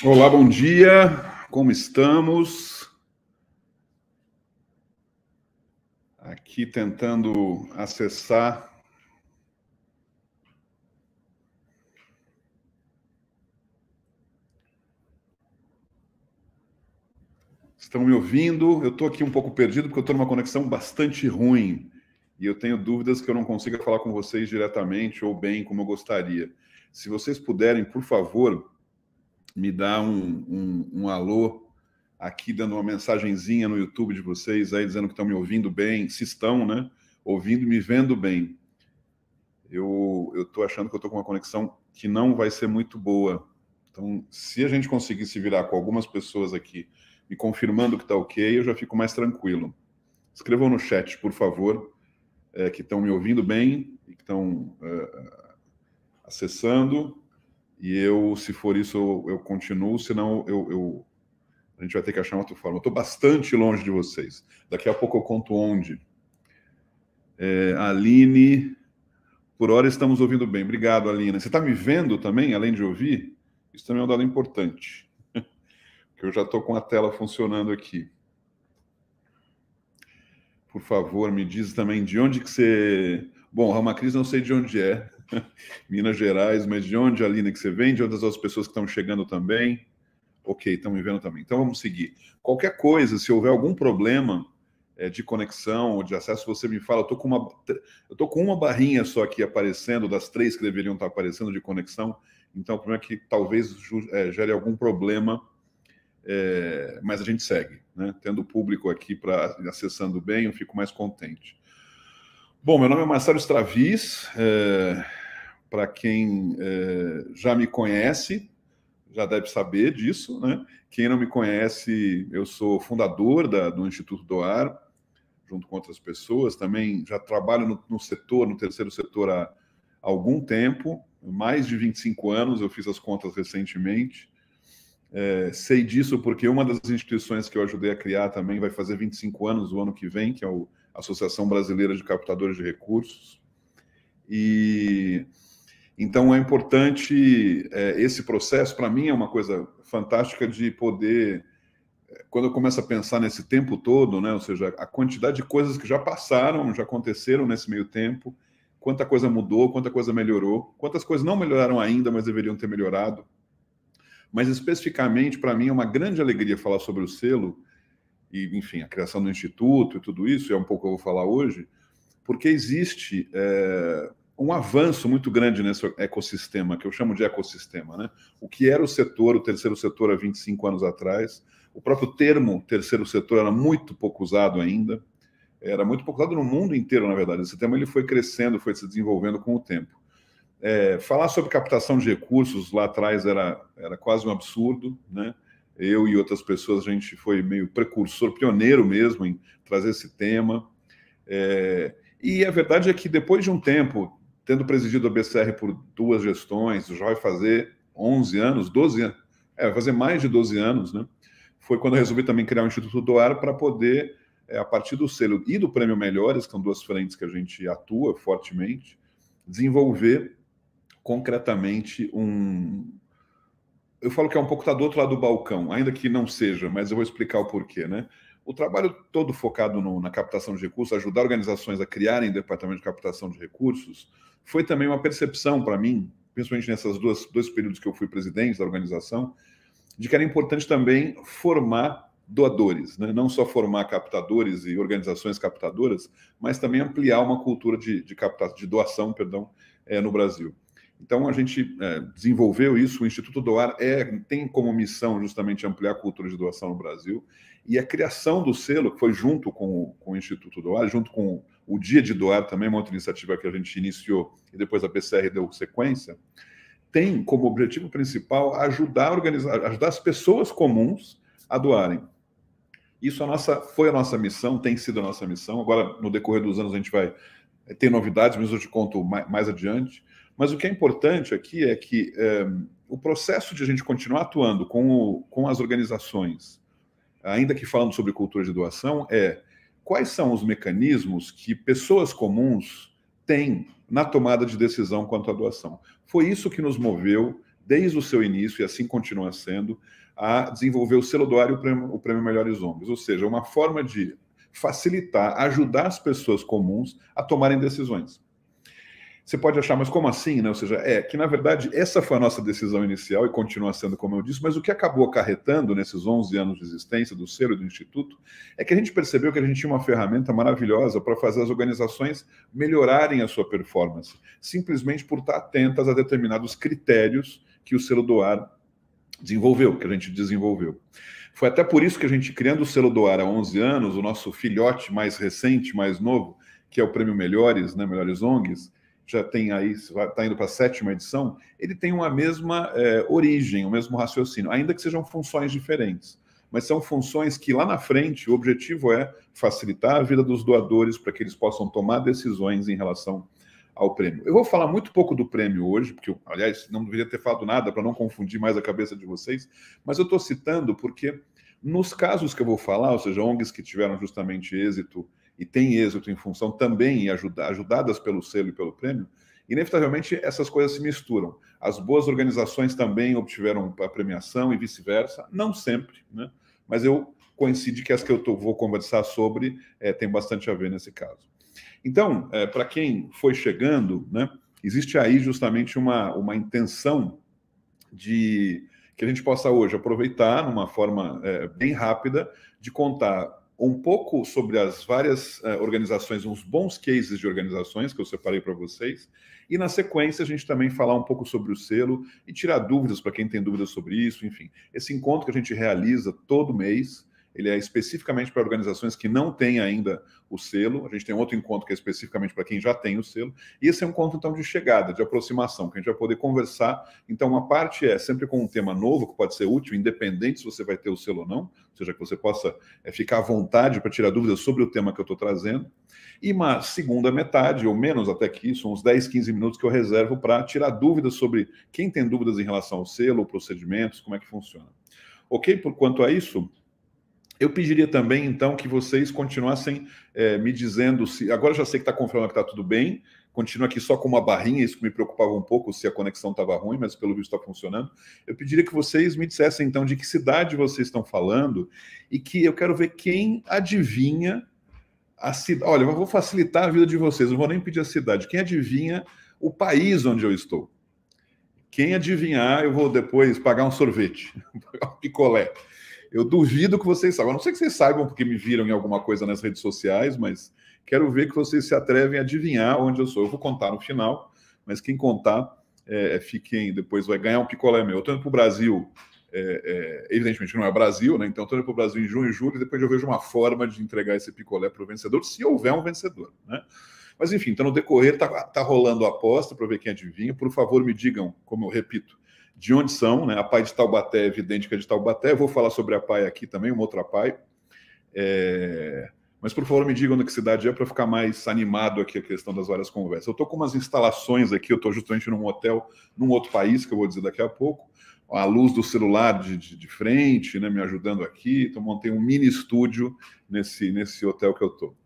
Olá, bom dia, como estamos? Aqui tentando acessar. Estão me ouvindo? Eu estou aqui um pouco perdido porque eu estou numa conexão bastante ruim e eu tenho dúvidas que eu não consiga falar com vocês diretamente ou bem como eu gostaria. Se vocês puderem, por favor, me dar um alô aqui, dando uma mensagenzinha no YouTube de vocês aí, dizendo que estão me ouvindo bem, se estão, né? Ouvindo e me vendo bem. Eu estou achando que eu estou com uma conexão que não vai ser muito boa. Então, se a gente conseguir se virar com algumas pessoas aqui me confirmando que está ok, eu já fico mais tranquilo. Escrevam no chat, por favor, que estão me ouvindo bem e que estão acessando. E eu, se for isso, eu continuo, senão a gente vai ter que achar uma outra forma. Eu estou bastante longe de vocês. Daqui a pouco eu conto onde. Aline... Por hora estamos ouvindo bem. Obrigado, Alina. Você está me vendo também, além de ouvir? Isso também é um dado importante. Que eu já estou com a tela funcionando aqui. Por favor, me diz também de onde que você... Bom, Ramacris não sei de onde é. Minas Gerais, mas de onde, Alina, que você vem? De outras pessoas que estão chegando também? Ok, estão me vendo também. Então vamos seguir. Qualquer coisa, se houver algum problema de conexão ou de acesso, você me fala. Eu tô com uma barrinha só aqui aparecendo, das 3 que deveriam estar aparecendo de conexão. Então, o problema é que talvez gere algum problema, mas a gente segue, né? Tendo o público aqui acessando bem, eu fico mais contente. Bom, meu nome é Marcelo Straviz. Para quem já me conhece, já deve saber disso, né? Quem não me conhece, eu sou fundador do Instituto DOAR, junto com outras pessoas. Também já trabalho no setor, no terceiro setor, há algum tempo, mais de 25 anos, eu fiz as contas recentemente. Sei disso porque uma das instituições que eu ajudei a criar também vai fazer 25 anos o ano que vem, que é a Associação Brasileira de Captadores de Recursos. E então é importante esse processo. Para mim é uma coisa fantástica de poder, quando eu começo a pensar nesse tempo todo, né, ou seja, a quantidade de coisas que já passaram, já aconteceram nesse meio tempo, quanta coisa mudou, quanta coisa melhorou, quantas coisas não melhoraram ainda, mas deveriam ter melhorado. Mas especificamente, para mim, é uma grande alegria falar sobre o selo e, enfim, a criação do Instituto e tudo isso, é um pouco que eu vou falar hoje, porque existe um avanço muito grande nesse ecossistema, que eu chamo de ecossistema, né? O que era o setor, o terceiro setor, há 25 anos atrás. O próprio termo terceiro setor era muito pouco usado ainda, era muito pouco usado no mundo inteiro, na verdade. Esse tema ele foi crescendo, foi se desenvolvendo com o tempo. Falar sobre captação de recursos lá atrás era quase um absurdo, né? Eu e outras pessoas, a gente foi meio precursor, pioneiro mesmo em trazer esse tema. E a verdade é que depois de um tempo, tendo presidido a BCR por 2 gestões, já vai fazer 11 anos, 12 anos, vai fazer mais de 12 anos, né? Foi quando eu resolvi também criar o Instituto DOAR para poder, a partir do selo e do Prêmio Melhores, que são 2 frentes que a gente atua fortemente, desenvolver concretamente eu falo que é um pouco do outro lado do balcão, ainda que não seja, mas eu vou explicar o porquê, né? O trabalho todo focado na captação de recursos, ajudar organizações a criarem departamento de captação de recursos, foi também uma percepção para mim, principalmente nesses dois períodos que eu fui presidente da organização, de que era importante também formar doadores, né? Não só formar captadores e organizações captadoras, mas também ampliar uma cultura de doação, no Brasil. Então, a gente desenvolveu isso. O Instituto DOAR tem como missão justamente ampliar a cultura de doação no Brasil. E a criação do selo, que foi junto com o Instituto DOAR, junto com o Dia de Doar, também uma outra iniciativa que a gente iniciou e depois a PCR deu sequência, tem como objetivo principal ajudar as pessoas comuns a doarem. Isso foi a nossa missão, tem sido a nossa missão. Agora, no decorrer dos anos, a gente vai ter novidades, mas eu te conto mais adiante. Mas o que é importante aqui é que o processo de a gente continuar atuando com as organizações, ainda que falando sobre cultura de doação, quais são os mecanismos que pessoas comuns têm na tomada de decisão quanto à doação. Foi isso que nos moveu desde o seu início, e assim continua sendo, a desenvolver o selo doar e o prêmio Melhores ONGs, ou seja, uma forma de facilitar, ajudar as pessoas comuns a tomarem decisões. Você pode achar, mas como assim, né? Ou seja, que na verdade essa foi a nossa decisão inicial e continua sendo, como eu disse, mas o que acabou acarretando nesses 11 anos de existência do selo e do Instituto é que a gente percebeu que a gente tinha uma ferramenta maravilhosa para fazer as organizações melhorarem a sua performance, simplesmente por estar atentas a determinados critérios que o selo doar desenvolveu, que a gente desenvolveu. Foi até por isso que a gente, criando o selo doar há 11 anos, o nosso filhote mais recente, mais novo, que é o Prêmio Melhores, né, Melhores ONGs, já tem aí, está indo para a 7ª edição, ele tem uma mesma origem, o mesmo raciocínio, ainda que sejam funções diferentes. Mas são funções que lá na frente o objetivo é facilitar a vida dos doadores para que eles possam tomar decisões em relação ao prêmio. Eu vou falar muito pouco do prêmio hoje, porque, aliás, não deveria ter falado nada para não confundir mais a cabeça de vocês, mas eu estou citando porque nos casos que eu vou falar, ou seja, ONGs que tiveram justamente êxito e têm êxito em função também em ajudadas pelo selo e pelo prêmio, inevitavelmente essas coisas se misturam. As boas organizações também obtiveram a premiação e vice-versa, não sempre, né? Mas eu coincide que as que eu vou conversar sobre tem bastante a ver nesse caso. Então, para quem foi chegando, né, existe aí justamente uma intenção de que a gente possa hoje aproveitar, numa forma bem rápida, de contar um pouco sobre as várias organizações, uns bons cases de organizações que eu separei para vocês, e na sequência a gente também falar um pouco sobre o selo e tirar dúvidas para quem tem dúvidas sobre isso, enfim. Esse encontro que a gente realiza todo mês, ele é especificamente para organizações que não têm ainda o selo. A gente tem outro encontro que é especificamente para quem já tem o selo. E esse é um encontro, então, de chegada, de aproximação, que a gente vai poder conversar. Então, uma parte é sempre com um tema novo, que pode ser útil, independente se você vai ter o selo ou não, ou seja, que você possa ficar à vontade para tirar dúvidas sobre o tema que eu estou trazendo. E uma segunda metade, ou menos até que isso, uns 10, 15 minutos que eu reservo para tirar dúvidas sobre quem tem dúvidas em relação ao selo, procedimentos, como é que funciona. Ok? Por quanto a isso, eu pediria também, então, que vocês continuassem me dizendo se... Agora já sei que está confirmando que está tudo bem, continua aqui só com uma barrinha, isso que me preocupava um pouco, se a conexão estava ruim, mas pelo visto está funcionando. Eu pediria que vocês me dissessem, então, de que cidade vocês estão falando e que eu quero ver quem adivinha a cidade. Olha, eu vou facilitar a vida de vocês, não vou nem pedir a cidade. Quem adivinha o país onde eu estou? Quem adivinhar, eu vou depois pagar um sorvete, pagar um picolé. Eu duvido que vocês saibam. A não sei que vocês saibam porque me viram em alguma coisa nas redes sociais, mas quero ver que vocês se atrevem a adivinhar onde eu sou. Eu vou contar no final, mas quem contar, fiquem, depois vai ganhar um picolé meu. Eu estou indo para o Brasil, evidentemente não é Brasil, né? Então estou indo para o Brasil em junho e julho, e depois eu vejo uma forma de entregar esse picolé para o vencedor, se houver um vencedor, né? Mas enfim, então no decorrer tá rolando a aposta para ver quem adivinha. Por favor, me digam, como eu repito, de onde são, né? A PAI de Taubaté é evidente que é de Taubaté. Eu vou falar sobre a PAI aqui também, uma outra PAI. Mas, por favor, me digam de que cidade é para ficar mais animado aqui a questão das várias conversas. Eu estou com umas instalações aqui, eu estou justamente num hotel, num outro país, que eu vou dizer daqui a pouco. A luz do celular de frente, né, me ajudando aqui. Então, montei um mini estúdio nesse hotel que eu estou.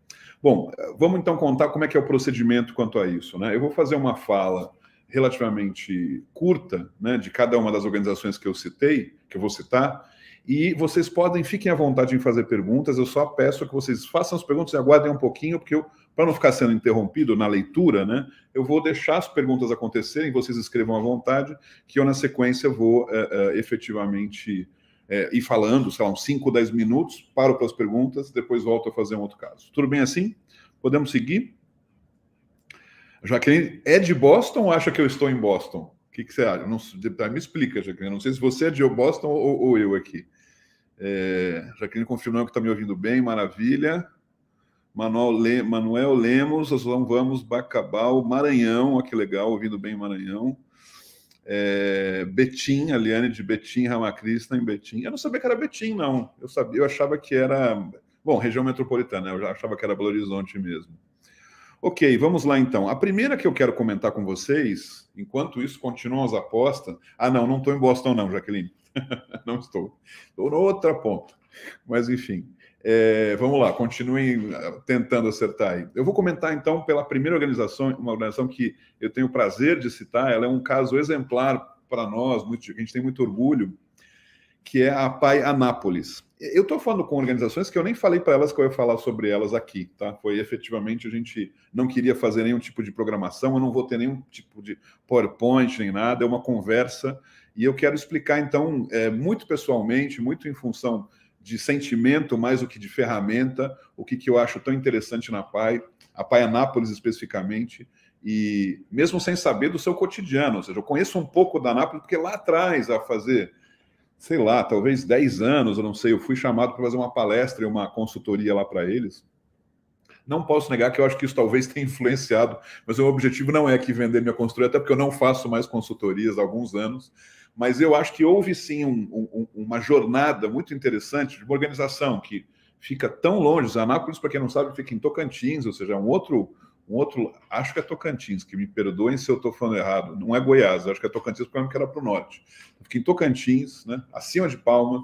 Bom, vamos então contar como é que é o procedimento quanto a isso, né? Eu vou fazer uma fala relativamente curta, né, de cada uma das organizações que eu citei, que eu vou citar, e vocês fiquem à vontade em fazer perguntas. Eu só peço que vocês façam as perguntas e aguardem um pouquinho, porque para não ficar sendo interrompido na leitura, né, eu vou deixar as perguntas acontecerem, vocês escrevam à vontade, que eu na sequência vou efetivamente ir falando, sei lá, uns 5, 10 minutos, paro para as perguntas, depois volto a fazer um outro caso. Tudo bem assim? Podemos seguir? Jaqueline, é de Boston ou acha que eu estou em Boston? O que você acha? Não, me explica, Jaqueline. Não sei se você é de Boston ou eu aqui. Jaqueline confirmando que está me ouvindo bem, maravilha. Manuel Lemos, nós vamos Bacabal, Maranhão, olha que legal, ouvindo bem Maranhão. Betim, a Liane de Betim, Ramakrishna em Betim. Eu não sabia que era Betim, não. Eu achava que era... Bom, região metropolitana, eu já achava que era Belo Horizonte mesmo. Ok, vamos lá então. A primeira que eu quero comentar com vocês, enquanto isso continuam as apostas... não estou em Boston não, Jaqueline. Não estou. Estou na outra ponta. Mas enfim, vamos lá, continuem tentando acertar aí. Eu vou comentar então pela primeira organização, uma organização que eu tenho o prazer de citar. Ela é um caso exemplar para nós, a gente tem muito orgulho, que é a APAE Anápolis. Eu estou falando com organizações que eu nem falei para elas que eu ia falar sobre elas aqui, tá? Foi efetivamente, a gente não queria fazer nenhum tipo de programação, eu não vou ter nenhum tipo de PowerPoint nem nada, é uma conversa, e eu quero explicar, então, muito pessoalmente, muito em função de sentimento, mais do que de ferramenta, o que eu acho tão interessante na APAE Anápolis especificamente, e mesmo sem saber do seu cotidiano, ou seja, eu conheço um pouco da Anápolis, porque lá atrás, a fazer, sei lá, talvez 10 anos, eu não sei, eu fui chamado para fazer uma palestra e uma consultoria lá para eles. Não posso negar que eu acho que isso talvez tenha influenciado, mas o meu objetivo não é aqui vender minha consultoria, até porque eu não faço mais consultorias há alguns anos, mas eu acho que houve sim uma jornada muito interessante de uma organização que fica tão longe. Anápolis, para quem não sabe, fica em Tocantins, ou seja, um outro, acho que é Tocantins, que me perdoem se eu estou falando errado, não é Goiás, acho que é Tocantins porque eu que era para o norte. Fica em Tocantins, né, acima de Palmas,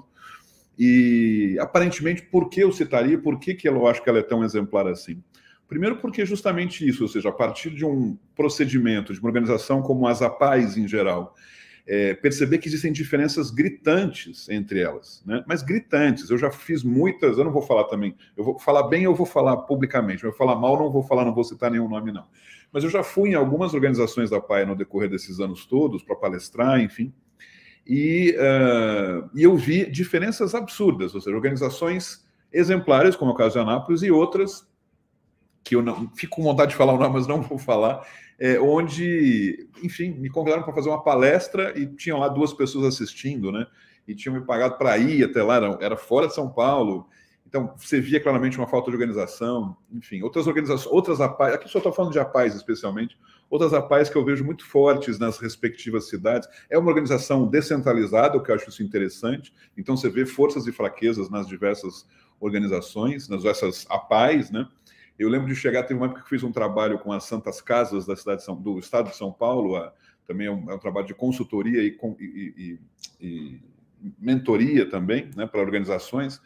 e aparentemente, por que eu citaria, por que eu acho que ela é tão exemplar assim? Primeiro porque justamente isso, ou seja, a partir de um procedimento, de uma organização como as APAES em geral, perceber que existem diferenças gritantes entre elas, né? Mas gritantes. Eu já fiz muitas, eu não vou falar também, eu vou falar bem, eu vou falar publicamente, eu vou falar mal, não vou citar nenhum nome, não. Mas eu já fui em algumas organizações da APAE no decorrer desses anos todos, para palestrar, enfim, e eu vi diferenças absurdas, ou seja, organizações exemplares, como é o caso de Anápolis, e outras que eu não fico com vontade de falar o nome, mas não vou falar, onde, enfim, me convidaram para fazer uma palestra e tinham lá 2 pessoas assistindo, né? E tinham me pagado para ir até lá, era fora de São Paulo. Então, você via claramente uma falta de organização. Enfim, outras organizações, outras APAES, aqui só estou falando de APAES especialmente, outras APAES que eu vejo muito fortes nas respectivas cidades. É uma organização descentralizada, o que eu acho isso interessante. Então, você vê forças e fraquezas nas diversas organizações, nas diversas APAES, né? Eu lembro de chegar, teve uma época que fiz um trabalho com as Santas Casas da cidade do estado de São Paulo, também é um trabalho de consultoria e mentoria também, né, para organizações,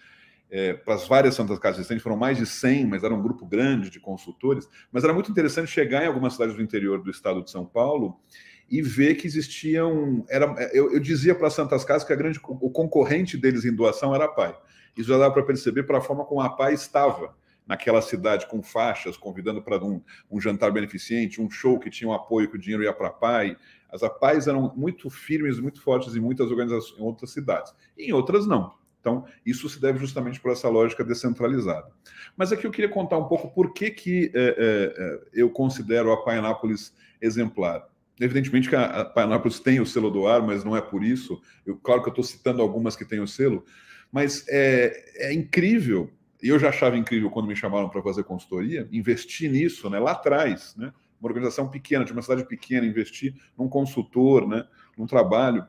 para as várias Santas Casas existentes, foram mais de 100, mas era um grupo grande de consultores, mas era muito interessante chegar em algumas cidades do interior do estado de São Paulo e ver que existiam, eu dizia para as Santas Casas que o concorrente deles em doação era a APAE. Isso já dava para perceber para a forma como a APAE estava naquela cidade, com faixas, convidando para um jantar beneficente, um show que tinha um apoio, que o dinheiro ia para a APAE. As APAES eram muito firmes, muito fortes em muitas organizações, em outras cidades. E em outras, não. Então, isso se deve justamente por essa lógica descentralizada. Mas aqui eu queria contar um pouco por que eu considero a APAE Anápolis exemplar. Evidentemente que a APAE Anápolis tem o selo do ar, mas não é por isso. Claro que eu estou citando algumas que têm o selo, mas é incrível. E eu já achava incrível quando me chamaram para fazer consultoria, investir nisso, né, lá atrás, né, uma organização pequena, de uma cidade pequena, investir num consultor, né, num trabalho.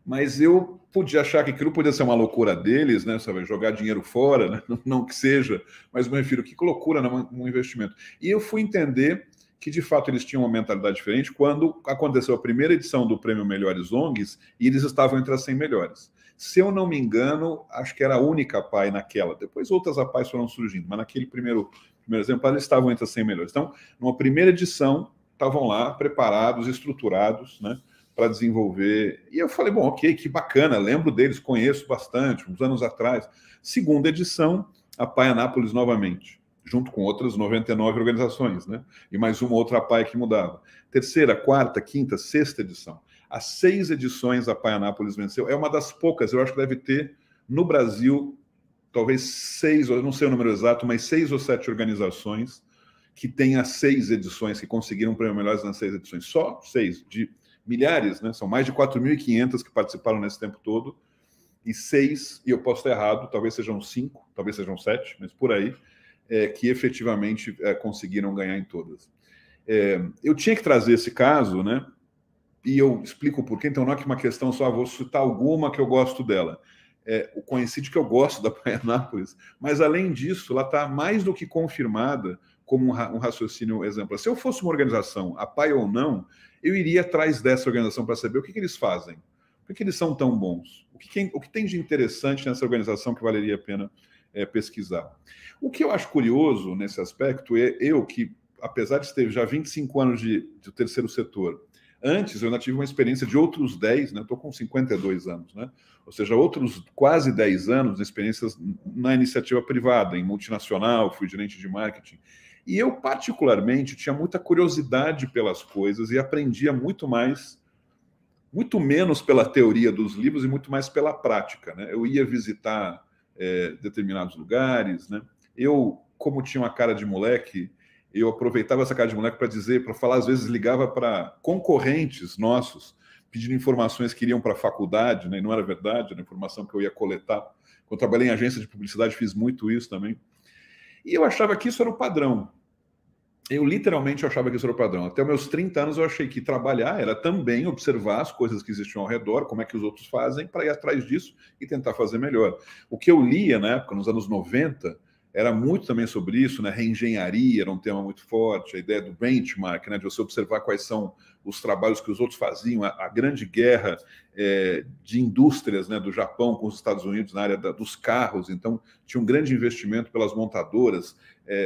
Mas eu podia achar que aquilo podia ser uma loucura deles, né, sabe, jogar dinheiro fora, né, não que seja, mas me refiro, que loucura num investimento. E eu fui entender que, de fato, eles tinham uma mentalidade diferente quando aconteceu a primeira edição do Prêmio Melhores ONGs e eles estavam entre as 100 melhores. Se eu não me engano, acho que era a única APAE naquela. Depois outras APAEs foram surgindo, mas naquele primeiro exemplar eles estavam entre as 100 melhores. Então, numa primeira edição, estavam lá preparados, estruturados, né, para desenvolver. E eu falei, bom, ok, que bacana, lembro deles, conheço bastante, uns anos atrás. Segunda edição, a APAE Anápolis novamente, junto com outras 99 organizações, né? E mais uma outra APAE que mudava. Terceira, quarta, quinta, sexta edição. As 6 edições a APAE Anápolis venceu. É uma das poucas, eu acho que deve ter no Brasil, talvez 6, eu não sei o número exato, mas 6 ou 7 organizações que têm as 6 edições, que conseguiram prêmio melhores nas 6 edições. Só 6, de milhares, né? São mais de 4.500 que participaram nesse tempo todo, e 6, e eu posso estar errado, talvez sejam 5, talvez sejam 7, mas por aí, que efetivamente conseguiram ganhar em todas. Eu tinha que trazer esse caso, né? E eu explico o porquê, então não é que uma questão só, vou citar alguma que eu gosto dela. O coincide que eu gosto da APAE Anápolis, mas além disso, ela está mais do que confirmada como um raciocínio exemplar. Se eu fosse uma organização, APAE ou não, eu iria atrás dessa organização para saber o que eles fazem, por que eles são tão bons, o que tem de interessante nessa organização que valeria a pena pesquisar. O que eu acho curioso nesse aspecto é eu que, apesar de ter já 25 anos do terceiro setor, Antes, eu ainda tive uma experiência de outros 10, né? Estou com 52 anos, né? Ou seja, outros quase 10 anos de experiências na iniciativa privada, em multinacional, fui gerente de marketing. E eu, particularmente, tinha muita curiosidade pelas coisas e aprendia muito menos pela teoria dos livros e muito mais pela prática, né? Eu ia visitar determinados lugares, né? Eu, como tinha uma cara de moleque, eu aproveitava essa cara de moleque para falar, às vezes ligava para concorrentes nossos, pedindo informações que iriam para a faculdade, né? E não era verdade, era informação que eu ia coletar. Quando eu trabalhei em agência de publicidade, fiz muito isso também. E eu achava que isso era o padrão. Eu literalmente achava que isso era o padrão. Até os meus 30 anos eu achei que trabalhar era também observar as coisas que existiam ao redor, como é que os outros fazem, para ir atrás disso e tentar fazer melhor. O que eu lia na época, nos anos 90, era muito também sobre isso, né? Reengenharia era um tema muito forte, a ideia do benchmark, né? De você observar quais são os trabalhos que os outros faziam, a grande guerra de indústrias, né, do Japão com os Estados Unidos na área dos carros. Então, tinha um grande investimento pelas montadoras,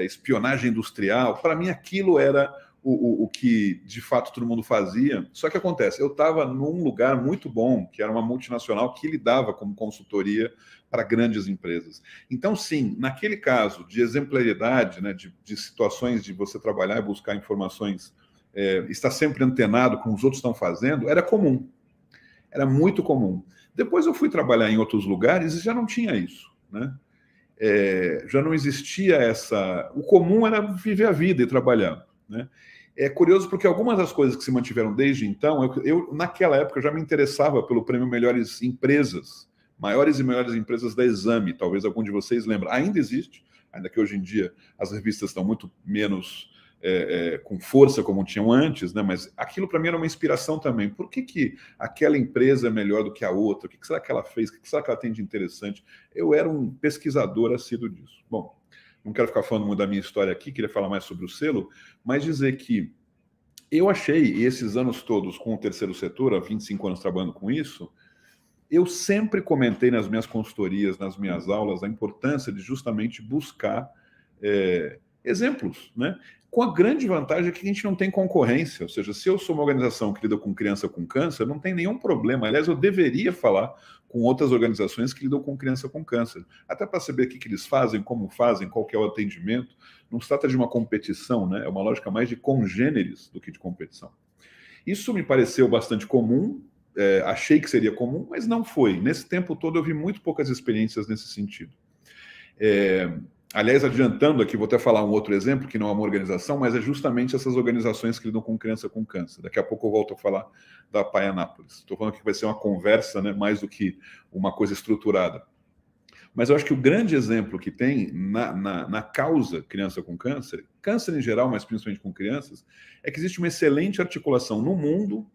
espionagem industrial. Para mim, aquilo era o que, de fato, todo mundo fazia. Só que acontece, eu estava num lugar muito bom, que era uma multinacional que lidava como consultoria para grandes empresas. Então, sim, naquele caso de exemplaridade, né, de situações de você trabalhar e buscar informações, estar sempre antenado com os outros estão fazendo, era comum. Era muito comum. Depois eu fui trabalhar em outros lugares e já não tinha isso, né? Já não existia essa... O comum era viver a vida e trabalhar, né? É curioso porque algumas das coisas que se mantiveram desde então, eu naquela época já me interessava pelo prêmio Melhores Empresas, maiores e melhores empresas da Exame, talvez algum de vocês lembre. Ainda existe, ainda que hoje em dia as revistas estão muito menos com força como tinham antes, né? Mas aquilo para mim era uma inspiração também. Por que aquela empresa é melhor do que a outra? O que será que ela fez? O que será que ela tem de interessante? Eu era um pesquisador assíduo disso. Bom, não quero ficar falando muito da minha história aqui, queria falar mais sobre o selo, mas dizer que eu achei, esses anos todos com o terceiro setor, há 25 anos trabalhando com isso, eu sempre comentei nas minhas consultorias, nas minhas aulas, a importância de justamente buscar exemplos, né? Com a grande vantagem que a gente não tem concorrência, ou seja, se eu sou uma organização que lida com criança com câncer, não tem nenhum problema. Aliás, eu deveria falar com outras organizações que lidam com criança com câncer, até para saber o que eles fazem, como fazem, qual que é o atendimento. Não se trata de uma competição, né? É uma lógica mais de congêneres do que de competição. Isso me pareceu bastante comum, achei que seria comum, mas não foi. Nesse tempo todo eu vi muito poucas experiências nesse sentido. Aliás, adiantando aqui, vou até falar um outro exemplo, que não é uma organização, mas é justamente essas organizações que lidam com criança com câncer. Daqui a pouco eu volto a falar da PAI Anápolis. Estou falando que vai ser uma conversa, né, mais do que uma coisa estruturada. Mas eu acho que o grande exemplo que tem na causa criança com câncer, câncer em geral, mas principalmente com crianças, é que existe uma excelente articulação no mundo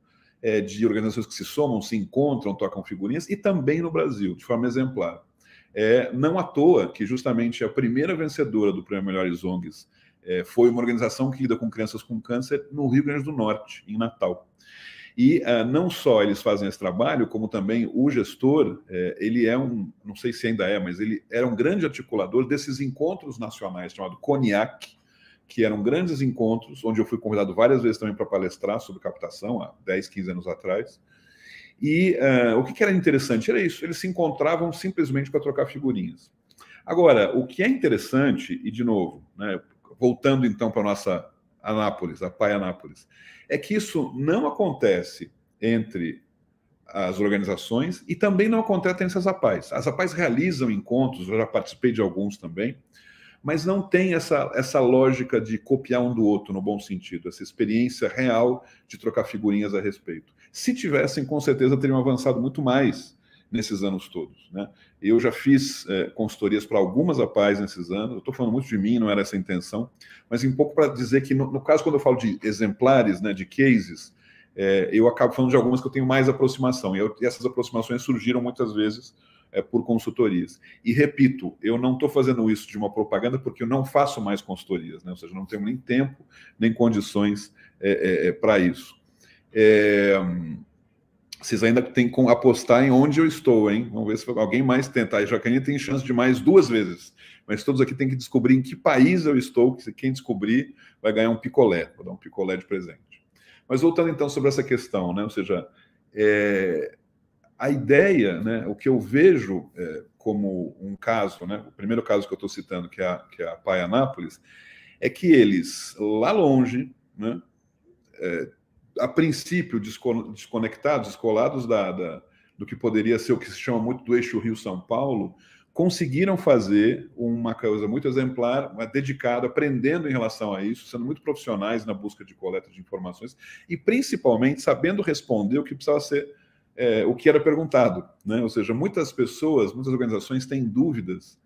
de organizações que se somam, se encontram, tocam figurinhas, e também no Brasil, de forma exemplar. Não à toa que justamente a primeira vencedora do Prêmio Melhores ONGs foi uma organização que lida com crianças com câncer no Rio Grande do Norte, em Natal. E não só eles fazem esse trabalho, como também o gestor, ele não sei se ainda mas ele era um grande articulador desses encontros nacionais, chamado CONIAC, que eram grandes encontros, onde eu fui convidado várias vezes também para palestrar sobre captação, há 10, 15 anos atrás. E o que era interessante era isso, eles se encontravam simplesmente para trocar figurinhas. Agora, o que é interessante, e de novo, né, voltando então para a nossa Anápolis, a PAI Anápolis, é que isso não acontece entre as organizações e também não acontece entre as APAIs. As APAIs realizam encontros, eu já participei de alguns também, mas não tem essa lógica de copiar um do outro, no bom sentido, essa experiência real de trocar figurinhas a respeito. Se tivessem, com certeza teriam avançado muito mais nesses anos todos, né? Eu já fiz consultorias para algumas APAIs nesses anos, eu estou falando muito de mim, não era essa a intenção, mas um pouco para dizer que, no caso, quando eu falo de exemplares, né, de cases, eu acabo falando de algumas que eu tenho mais aproximação, e essas aproximações surgiram muitas vezes por consultorias. E repito, eu não estou fazendo isso de uma propaganda porque eu não faço mais consultorias, né? Ou seja, não tenho nem tempo, nem condições para isso. Vocês ainda têm que apostar em onde eu estou, hein? Vamos ver se alguém mais tenta. A Jaqueline tem chance de mais 2 vezes, mas todos aqui têm que descobrir em que país eu estou, que quem descobrir vai ganhar um picolé. Vou dar um picolé de presente. Mas voltando então sobre essa questão, né? Ou seja, a ideia, né? O que eu vejo como um caso, né? O primeiro caso que eu estou citando, que é a PAI Anápolis, é que eles, lá longe, né? A princípio desconectados, descolados do que poderia ser o que se chama muito do eixo Rio-São Paulo, conseguiram fazer uma coisa muito exemplar, dedicada, aprendendo em relação a isso, sendo muito profissionais na busca de coleta de informações e, principalmente, sabendo responder o que precisava ser, o que era perguntado, né? Ou seja, muitas pessoas, muitas organizações têm dúvidas,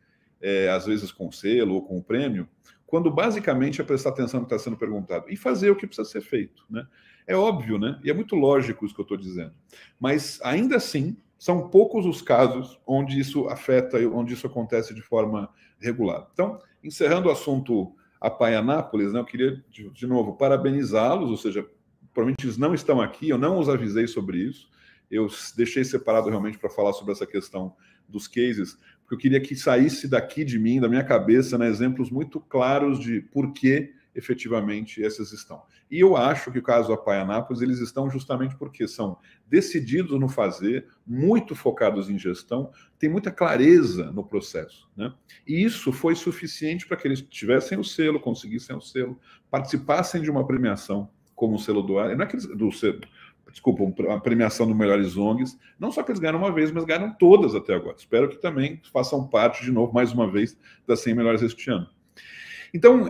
às vezes com o selo ou com o prêmio, quando basicamente é prestar atenção no que está sendo perguntado e fazer o que precisa ser feito, né? É óbvio, né? E é muito lógico isso que eu estou dizendo. Mas, ainda assim, são poucos os casos onde isso afeta, onde isso acontece de forma regular. Então, encerrando o assunto a PAI Anápolis, né, eu queria, de novo, parabenizá-los, ou seja, provavelmente eles não estão aqui, eu não os avisei sobre isso, eu deixei separado realmente para falar sobre essa questão dos cases, porque eu queria que saísse daqui de mim, da minha cabeça, né, exemplos muito claros de por que efetivamente essas estão. E eu acho que o caso da PAI Anápolis, eles estão justamente porque são decididos no fazer, muito focados em gestão, tem muita clareza no processo, né? E isso foi suficiente para que eles tivessem o selo, conseguissem o selo, participassem de uma premiação como o selo do ar, não é que eles, do selo, desculpa, a premiação do Melhores ONGs, não só que eles ganharam uma vez, mas ganharam todas até agora. Espero que também façam parte, de novo, mais uma vez, das 100 melhores este ano. Então,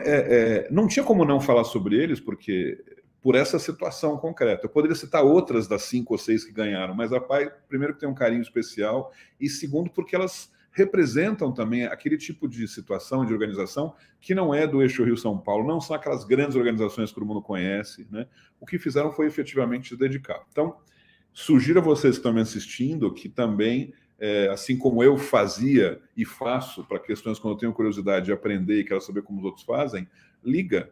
não tinha como não falar sobre eles, porque por essa situação concreta. Eu poderia citar outras das 5 ou 6 que ganharam, mas a PAI, primeiro, que tem um carinho especial, e segundo, porque elas representam também aquele tipo de situação, de organização, que não é do eixo Rio-São Paulo, não são aquelas grandes organizações que todo mundo conhece, né? O que fizeram foi efetivamente se dedicar. Então, sugiro a vocês que estão me assistindo que também, assim como eu fazia e faço para questões quando eu tenho curiosidade de aprender e quero saber como os outros fazem, liga,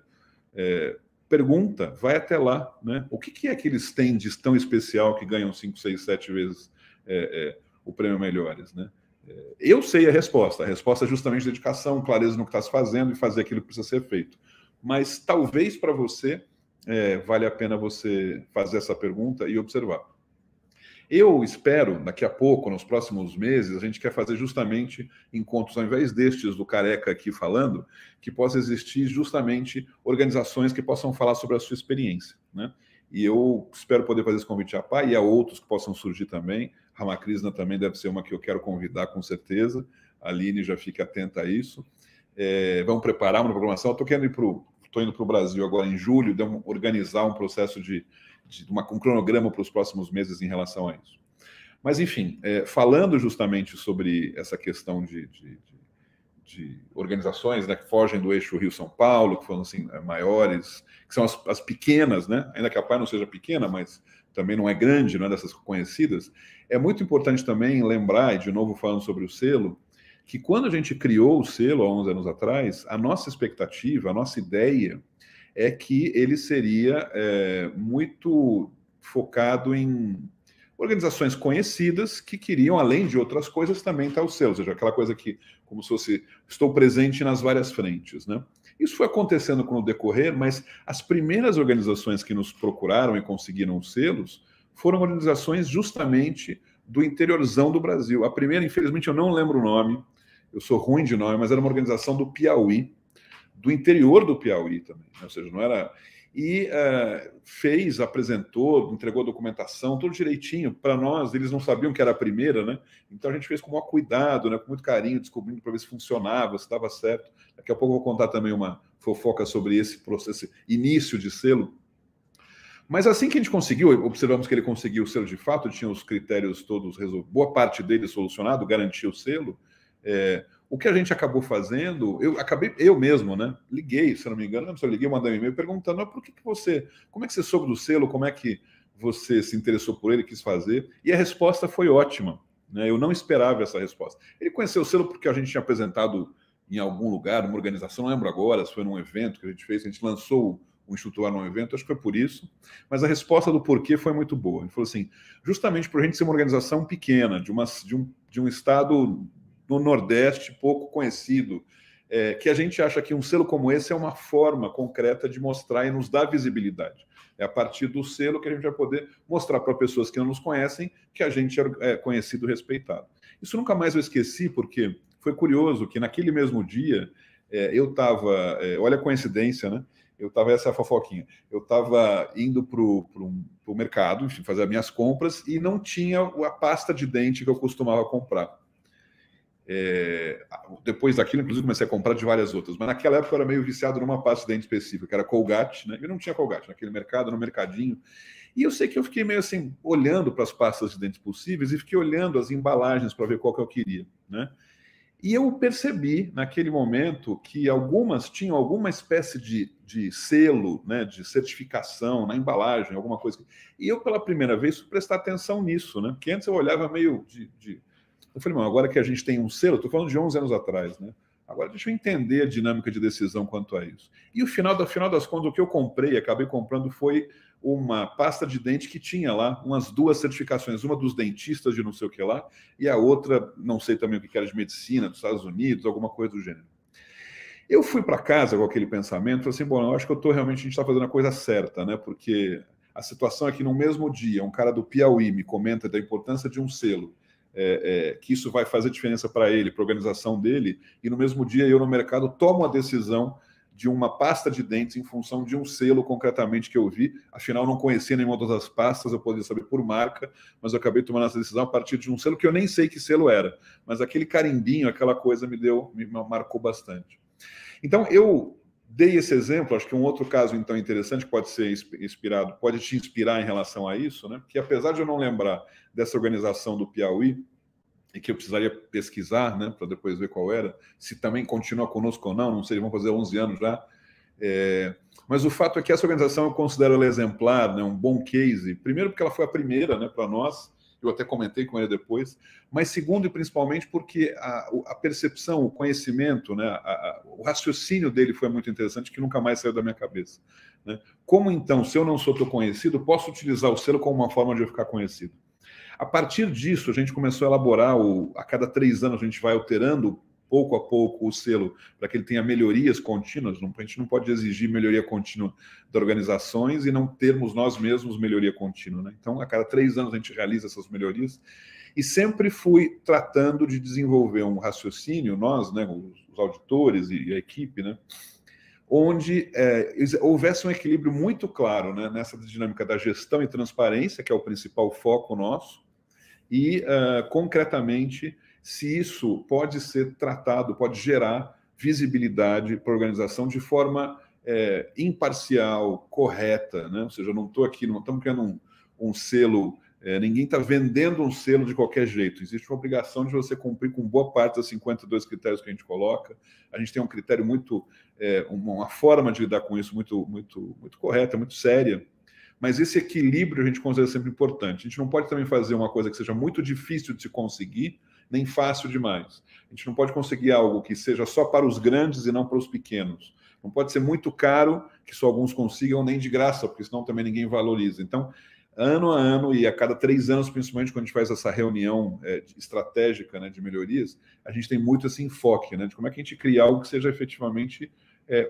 pergunta, vai até lá, né? O que é que eles têm de tão especial que ganham 5, 6, 7 vezes o prêmio Melhores, né? Eu sei a resposta é justamente dedicação, clareza no que está se fazendo e fazer aquilo que precisa ser feito. Mas talvez para você vale a pena você fazer essa pergunta e observar. Eu espero, daqui a pouco, nos próximos meses, a gente quer fazer justamente encontros, ao invés destes do Careca aqui falando, que possa existir justamente organizações que possam falar sobre a sua experiência, né? E eu espero poder fazer esse convite à PAI e a outros que possam surgir também. Ramakrishna também deve ser uma que eu quero convidar com certeza. A Aline já fique atenta a isso. Vamos preparar uma programação. Estou indo para o Brasil agora em julho, organizar um processo de um cronograma para os próximos meses em relação a isso. Mas, enfim, falando justamente sobre essa questão de organizações, né, que fogem do eixo Rio-São Paulo, que foram assim, maiores, que são as pequenas, né, ainda que a PAI não seja pequena, mas também não é grande, não é dessas conhecidas, é muito importante também lembrar, e de novo falando sobre o selo, que quando a gente criou o selo há 11 anos atrás, a nossa expectativa, a nossa ideia é que ele seria muito focado em organizações conhecidas que queriam, além de outras coisas, também estar o selo, ou seja, aquela coisa que, como se fosse, estou presente nas várias frentes, né? Isso foi acontecendo com o decorrer, mas as primeiras organizações que nos procuraram e conseguiram os selos foram organizações justamente do interiorzão do Brasil. A primeira, infelizmente, eu não lembro o nome, eu sou ruim de nome, mas era uma organização do Piauí, do interior do Piauí também, né? Ou seja, não era... E apresentou, entregou a documentação, tudo direitinho. Para nós, eles não sabiam que era a primeira, né? Então a gente fez com o maior cuidado, né? Com muito carinho, descobrindo para ver se funcionava, se estava certo. Daqui a pouco eu vou contar também uma fofoca sobre esse processo, esse início de selo. Mas assim que a gente conseguiu, observamos que ele conseguiu o selo de fato, tinha os critérios todos resolvidos, boa parte dele solucionado, garantiu o selo. O que a gente acabou fazendo, eu mesmo, né? Liguei, se não me engano, eu liguei, mandei um e-mail perguntando, como é que você soube do selo, como é que você se interessou por ele, quis fazer? E a resposta foi ótima, né? Eu não esperava essa resposta. Ele conheceu o selo porque a gente tinha apresentado em algum lugar, numa organização, não lembro agora, se foi num evento que a gente fez, a gente lançou o Instituto Ar num evento, acho que foi por isso, mas a resposta do porquê foi muito boa. Ele falou assim, justamente por a gente ser uma organização pequena, de um estado no Nordeste, pouco conhecido, que a gente acha que um selo como esse é uma forma concreta de mostrar e nos dar visibilidade. É a partir do selo que a gente vai poder mostrar para pessoas que não nos conhecem que a gente é conhecido e respeitado. Isso nunca mais eu esqueci, porque foi curioso que naquele mesmo dia eu estava... olha a coincidência, né? Essa é a fofoquinha. Eu estava indo para o mercado, enfim, fazer as minhas compras e não tinha a pasta de dente que eu costumava comprar. Depois daquilo, inclusive, comecei a comprar de várias outras, mas naquela época eu era meio viciado numa pasta de dente específica, que era Colgate, né? E não tinha Colgate naquele mercado, no mercadinho. E eu sei que eu fiquei meio assim, olhando para as pastas de dentes possíveis e fiquei olhando as embalagens para ver qual que eu queria, né? E eu percebi, naquele momento, que algumas tinham alguma espécie de selo, né, de certificação na embalagem, alguma coisa. E eu, pela primeira vez, fui prestar atenção nisso, né? Porque antes eu olhava meio Eu falei, agora que a gente tem um selo, estou falando de 11 anos atrás, né? Agora deixa eu entender a dinâmica de decisão quanto a isso. E o final das contas, o que eu comprei, acabei comprando, foi uma pasta de dente que tinha lá umas 2 certificações, uma dos dentistas de não sei o que lá, e a outra, não sei também o que era, de medicina dos Estados Unidos, alguma coisa do gênero. Eu fui para casa com aquele pensamento, assim, bom, eu acho que a gente está fazendo a coisa certa, né? Porque a situação é que no mesmo dia, um cara do Piauí me comenta da importância de um selo, que isso vai fazer diferença para ele, para a organização dele, e no mesmo dia eu no mercado tomo a decisão de uma pasta de dentes em função de um selo concretamente que eu vi, afinal não conhecia nenhuma das pastas, eu poderia saber por marca, mas eu acabei tomando essa decisão a partir de um selo que eu nem sei que selo era, mas aquele carimbinho, aquela coisa me marcou bastante. Então eu dei esse exemplo, acho que um outro caso então interessante pode ser inspirado, pode te inspirar em relação a isso, né? Que apesar de eu não lembrar dessa organização do Piauí, e que eu precisaria pesquisar, né, para depois ver qual era, se também continua conosco ou não sei, vão fazer 11 anos já. Mas o fato é que essa organização eu considero ela exemplar, né, um bom case, primeiro porque ela foi a primeira, né, para nós, eu até comentei com ele depois, mas segundo e principalmente porque a percepção, o conhecimento, né, o raciocínio dele foi muito interessante, que nunca mais saiu da minha cabeça, né? Como então, se eu não sou tão conhecido, posso utilizar o selo como uma forma de eu ficar conhecido? A partir disso, a gente começou a elaborar, a cada 3 anos a gente vai alterando pouco a pouco o selo para que ele tenha melhorias contínuas. A gente não pode exigir melhoria contínua de organizações e não termos nós mesmos melhoria contínua, né? Então, a cada 3 anos a gente realiza essas melhorias e sempre fui tratando de desenvolver um raciocínio, nós, né, os auditores e a equipe, né, onde houvesse um equilíbrio muito claro, né, nessa dinâmica da gestão e transparência, que é o principal foco nosso, e, concretamente, se isso pode ser tratado, pode gerar visibilidade para a organização de forma imparcial, correta, né? Ou seja, eu não estou aqui, não estamos criando um selo, ninguém está vendendo um selo de qualquer jeito. Existe uma obrigação de você cumprir com boa parte dos 52 critérios que a gente coloca. A gente tem um critério muito, uma forma de lidar com isso muito, muito, muito correta, muito séria. Mas esse equilíbrio a gente considera sempre importante. A gente não pode também fazer uma coisa que seja muito difícil de se conseguir, nem fácil demais. A gente não pode conseguir algo que seja só para os grandes e não para os pequenos. Não pode ser muito caro, que só alguns consigam, nem de graça, porque senão também ninguém valoriza. Então, ano a ano, e a cada 3 anos, principalmente quando a gente faz essa reunião estratégica, né, de melhorias, a gente tem muito esse enfoque, né, de como é que a gente cria algo que seja efetivamente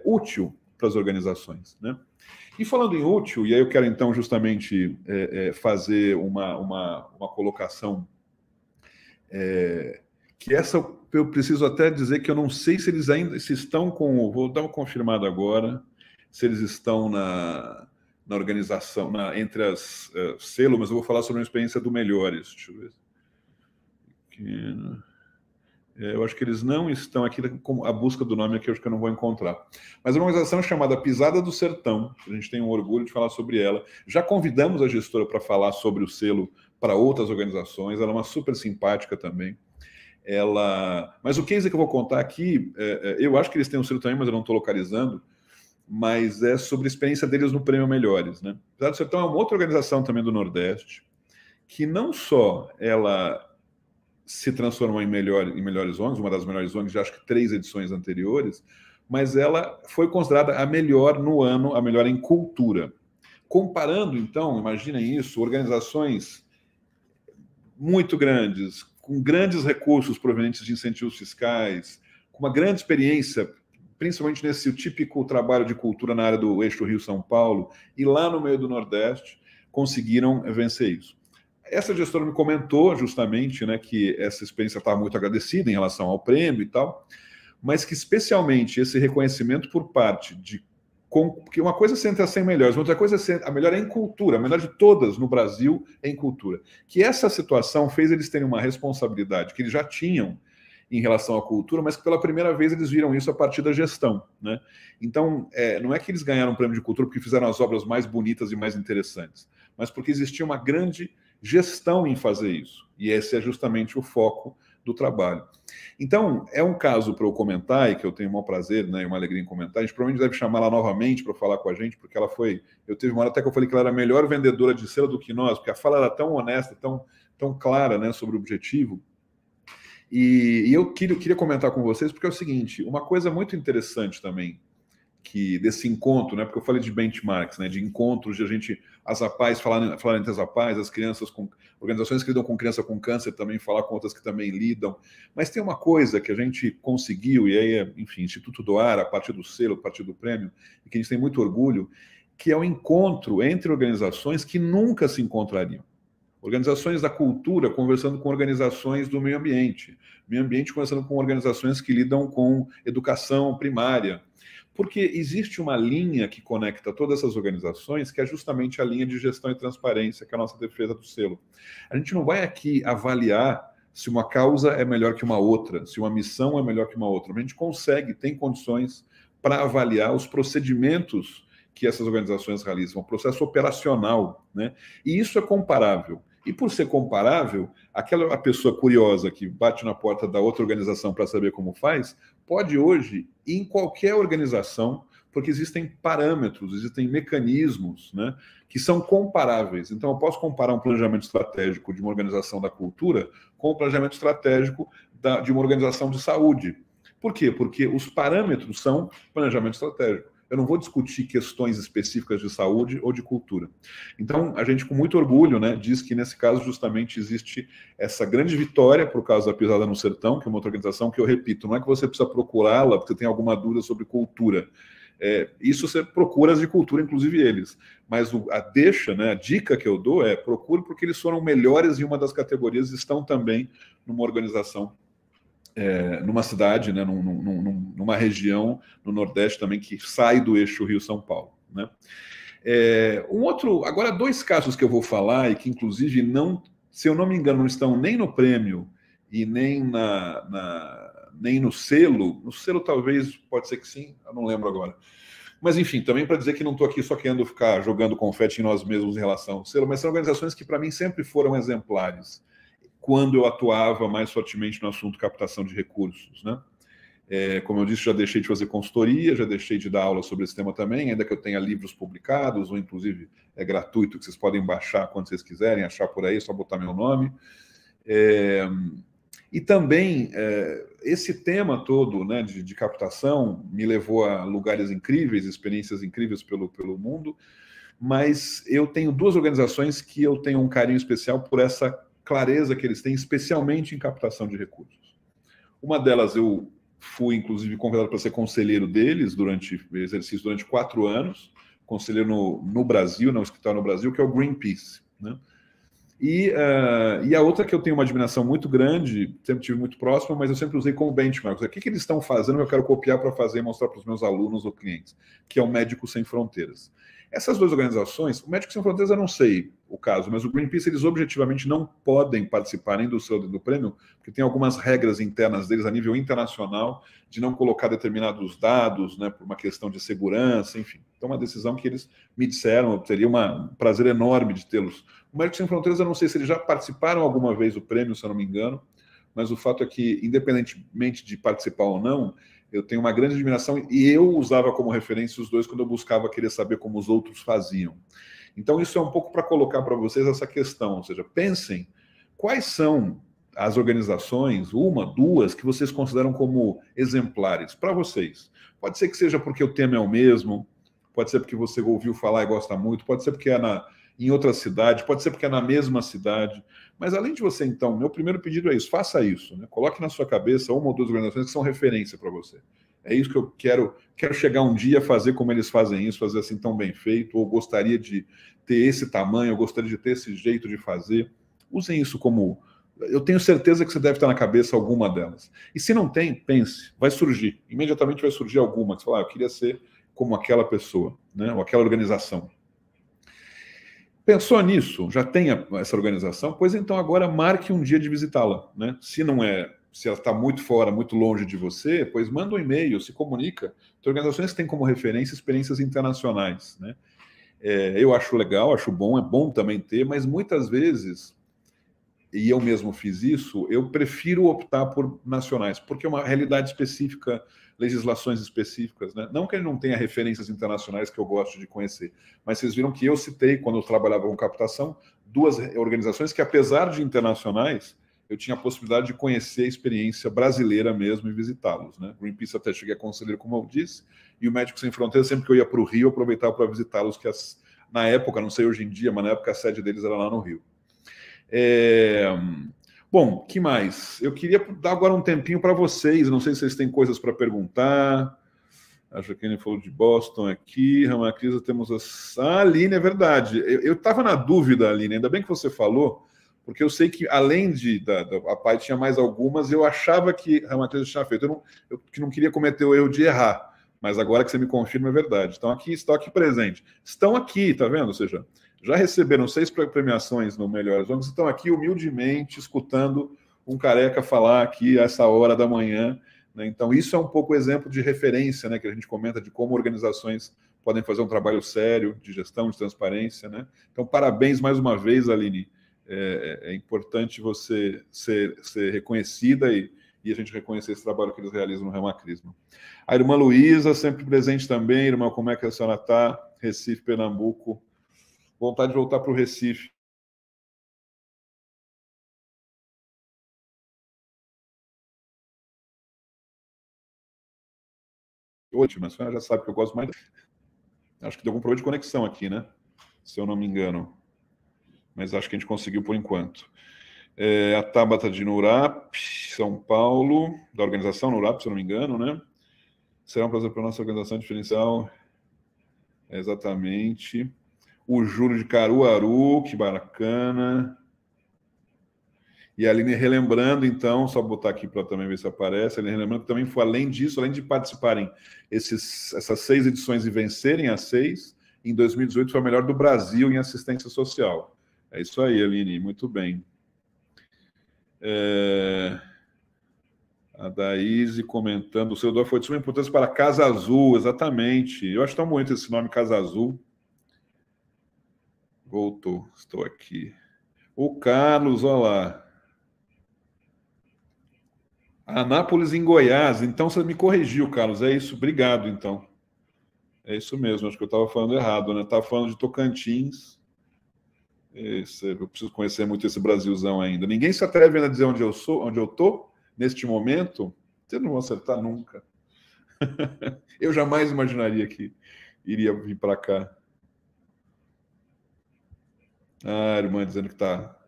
útil para as organizações, né? E falando em útil, e aí eu quero então justamente fazer uma colocação que essa eu preciso até dizer que eu não sei se eles ainda estão com... Vou dar uma confirmada agora, se eles estão na organização, entre as selo, mas eu vou falar sobre uma experiência do Melhores. Deixa eu ver. Eu acho que eles não estão aqui, com a busca do nome aqui, eu acho que eu não vou encontrar. Mas é uma organização chamada Pisada do Sertão, a gente tem um orgulho de falar sobre ela. Já convidamos a gestora para falar sobre o selo para outras organizações, ela é uma super simpática também. Mas o case que eu vou contar aqui, eu acho que eles têm um selo também, mas eu não estou localizando, mas é sobre a experiência deles no Prêmio Melhores, né? Pisada do Sertão é uma outra organização também do Nordeste, que não só ela se transformou em melhores ONGs, uma das melhores ONGs, já acho que 3 edições anteriores, mas ela foi considerada a melhor no ano, a melhor em cultura. Comparando, então, imaginem isso, organizações muito grandes, com grandes recursos provenientes de incentivos fiscais, com uma grande experiência, principalmente nesse típico trabalho de cultura na área do eixo Rio-São Paulo, e lá no meio do Nordeste, conseguiram vencer isso. Essa gestora me comentou justamente, né, que essa experiência estava muito agradecida em relação ao prêmio e tal, mas que especialmente esse reconhecimento por parte de... Porque uma coisa é ser entre as 100 melhores, outra coisa é ser a melhor é em cultura, a melhor de todas no Brasil é em cultura. Que essa situação fez eles terem uma responsabilidade que eles já tinham em relação à cultura, mas que pela primeira vez eles viram isso a partir da gestão, né? Então, não é que eles ganharam um prêmio de cultura porque fizeram as obras mais bonitas e mais interessantes, mas porque existia uma grande gestão em fazer isso. E esse é justamente o foco do trabalho. Então, é um caso para eu comentar, e que eu tenho o maior prazer, né, e uma alegria em comentar. A gente provavelmente deve chamá-la novamente para falar com a gente, porque ela foi... Eu teve uma hora até que eu falei que ela era a melhor vendedora de selo do que nós, porque a fala era tão honesta, tão clara, né, sobre o objetivo. E eu queria comentar com vocês, porque é o seguinte, uma coisa muito interessante também, desse encontro, né? Porque eu falei de benchmarks, né? De encontros, de a gente, as APAES falarem entre as APAES, as crianças com organizações que lidam com criança com câncer também falar com outras que também lidam. Mas tem uma coisa que a gente conseguiu, e aí, enfim, Instituto do Ar, a partir do selo, a partir do prêmio, e que a gente tem muito orgulho, que é o encontro entre organizações que nunca se encontrariam. Organizações da cultura conversando com organizações do meio ambiente conversando com organizações que lidam com educação primária, porque existe uma linha que conecta todas essas organizações, que é justamente a linha de gestão e transparência, que é a nossa defesa do selo. A gente não vai aqui avaliar se uma causa é melhor que uma outra, se uma missão é melhor que uma outra. A gente tem condições para avaliar os procedimentos que essas organizações realizam, o processo operacional, né? E isso é comparável. E por ser comparável, a pessoa curiosa que bate na porta da outra organização para saber como faz, pode hoje ir em qualquer organização, porque existem parâmetros, existem mecanismos, né, que são comparáveis. Então, eu posso comparar um planejamento estratégico de uma organização da cultura com o planejamento estratégico de uma organização de saúde. Por quê? Porque os parâmetros são planejamento estratégico. Eu não vou discutir questões específicas de saúde ou de cultura. Então, a gente, com muito orgulho, né, diz que, nesse caso, justamente existe essa grande vitória por causa da Pisada no Sertão, que é uma outra organização que, eu repito, não é que você precisa procurá-la porque tem alguma dúvida sobre cultura. Isso você procura as de cultura, inclusive eles. Mas a deixa, né, a dica que eu dou é procure porque eles foram melhores em uma das categorias e estão também numa organização numa cidade, né, numa região no Nordeste também que sai do eixo Rio-São Paulo, né? Agora, 2 casos que eu vou falar e que, inclusive, se eu não me engano, não estão nem no prêmio e nem no selo. No selo, talvez, pode ser que sim, eu não lembro agora. Mas, enfim, também para dizer que não estou aqui só querendo ficar jogando confete em nós mesmos em relação ao selo, mas são organizações que, para mim, sempre foram exemplares quando eu atuava mais fortemente no assunto captação de recursos, né? Como eu disse, já deixei de fazer consultoria, já deixei de dar aula sobre esse tema também, ainda que eu tenha livros publicados, ou inclusive é gratuito, que vocês podem baixar quando vocês quiserem, achar por aí, é só botar meu nome. E também, esse tema todo, né, de captação me levou a lugares incríveis, experiências incríveis pelo mundo, mas eu tenho 2 organizações que eu tenho um carinho especial por essa clareza que eles têm, especialmente em captação de recursos. Uma delas eu fui, inclusive, convidado para ser conselheiro deles durante 4 anos, conselheiro no Brasil, no escritório no Brasil, que é o Greenpeace, né? E a outra que eu tenho uma admiração muito grande, sempre tive muito próximo, mas eu sempre usei como benchmark. O que eles estão fazendo, eu quero copiar para fazer e mostrar para os meus alunos ou clientes, que é o Médicos Sem Fronteiras. Essas 2 organizações, o Médicos Sem Fronteiras eu não sei o caso, mas o Greenpeace, eles objetivamente não podem participar nem do selo do prêmio, porque tem algumas regras internas deles a nível internacional de não colocar determinados dados, né, por uma questão de segurança, enfim. Então, uma decisão que eles me disseram, teria um prazer enorme de tê-los. O Médicos Sem Fronteiras, eu não sei se eles já participaram alguma vez do prêmio, se eu não me engano, mas o fato é que, independentemente de participar ou não, eu tenho uma grande admiração e eu usava como referência os 2 quando eu buscava querer saber como os outros faziam. Então, isso é um pouco para colocar para vocês essa questão, ou seja, pensem quais são as organizações, 1, 2, que vocês consideram como exemplares para vocês. Pode ser que seja porque o tema é o mesmo, pode ser porque você ouviu falar e gosta muito, pode ser porque em outra cidade, pode ser porque é na mesma cidade. Mas além de você, então, meu primeiro pedido é isso, faça isso, né? Coloque na sua cabeça uma ou duas organizações que são referência para você. É isso que eu quero chegar um dia a fazer como eles fazem isso, fazer assim tão bem feito, ou gostaria de ter esse tamanho, eu gostaria de ter esse jeito de fazer. Usem isso como... Eu tenho certeza que você deve estar na cabeça alguma delas. E se não tem, pense, vai surgir. Imediatamente vai surgir alguma, que você fala, eu queria ser como aquela pessoa, né? Ou aquela organização. Pensou nisso? Já tem essa organização? Pois então agora marque um dia de visitá-la, né? Se ela está muito fora, muito longe de você, pois manda um e-mail, se comunica. Tem organizações que têm como referência experiências internacionais, né? Eu acho legal, acho bom, é bom também ter, mas muitas vezes, e eu mesmo fiz isso, eu prefiro optar por nacionais, porque é uma realidade específica, legislações específicas, né? Não que ele não tenha referências internacionais que eu gosto de conhecer, mas vocês viram que eu citei, quando eu trabalhava com captação, duas organizações que, apesar de internacionais, eu tinha a possibilidade de conhecer a experiência brasileira mesmo e visitá-los, né? Greenpeace até cheguei a conselheiro, como eu disse, e o Médicos Sem Fronteiras, sempre que eu ia para o Rio, eu aproveitava para visitá-los, que na época, não sei hoje em dia, mas na época a sede deles era lá no Rio. Bom, que mais? Eu queria dar agora um tempinho para vocês, não sei se vocês têm coisas para perguntar. Acho que ele falou de Boston aqui, Ramacrisa, temos a Aline, é verdade. Eu estava na dúvida, Aline, ainda bem que você falou, porque eu sei que, além a PAI tinha mais algumas, eu achava que a Ramacrisa tinha feito. Eu não queria cometer o erro de errar, mas agora que você me confirma, é verdade. Então, aqui, estoque presente. Estão aqui, tá vendo? Ou seja, já receberam 6 premiações no Melhores Ônibus, estão aqui humildemente escutando um careca falar aqui a essa hora da manhã, né? Então, isso é um pouco exemplo de referência, né, que a gente comenta de como organizações podem fazer um trabalho sério de gestão, de transparência, né? Então, parabéns mais uma vez, Aline. É importante você ser reconhecida e a gente reconhecer esse trabalho que eles realizam no Remacrisma. A irmã Luísa, sempre presente também. Irmã, como é que a senhora está? Recife, Pernambuco. Vontade de voltar para o Recife. Ótimo, a senhora já sabe que eu gosto mais. Acho que deu algum problema de conexão aqui, né? Se eu não me engano. Mas acho que a gente conseguiu por enquanto. A Tabata de Nurap, São Paulo, da organização Nurap, se eu não me engano, né? Será um prazer para a nossa organização diferencial. Exatamente. O Júlio de Caruaru, que bacana. E a Aline relembrando, então, só botar aqui para também ver se aparece, a Aline relembrando que também foi, além disso, além de participarem essas 6 edições e vencerem as 6, em 2018 foi a melhor do Brasil em assistência social. É isso aí, Aline, muito bem. A Daíse comentando, o seu doa foi de suma importância para Casa Azul, exatamente. Eu acho tão bonito esse nome, Casa Azul. Voltou, estou aqui. O Carlos, olha lá. Anápolis, em Goiás. Então, você me corrigiu, Carlos. É isso, obrigado, então. É isso mesmo, acho que eu estava falando errado, né? Estava falando de Tocantins. Eu preciso conhecer muito esse Brasilzão ainda. Ninguém se atreve a dizer onde eu sou, onde eu estou, neste momento. Vocês não vão acertar nunca. Eu jamais imaginaria que iria vir para cá. A irmã dizendo que está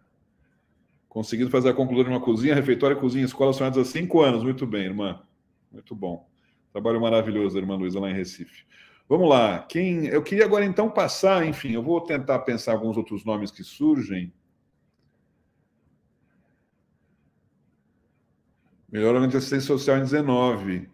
conseguindo fazer a conclusão de uma cozinha, refeitório, cozinha, escola sonhadas há 5 anos. Muito bem, irmã. Muito bom. Trabalho maravilhoso, irmã Luísa, lá em Recife. Vamos lá. Eu queria agora, então, passar, enfim, eu vou tentar pensar alguns outros nomes que surgem. Melhoramento de assistência social em 19.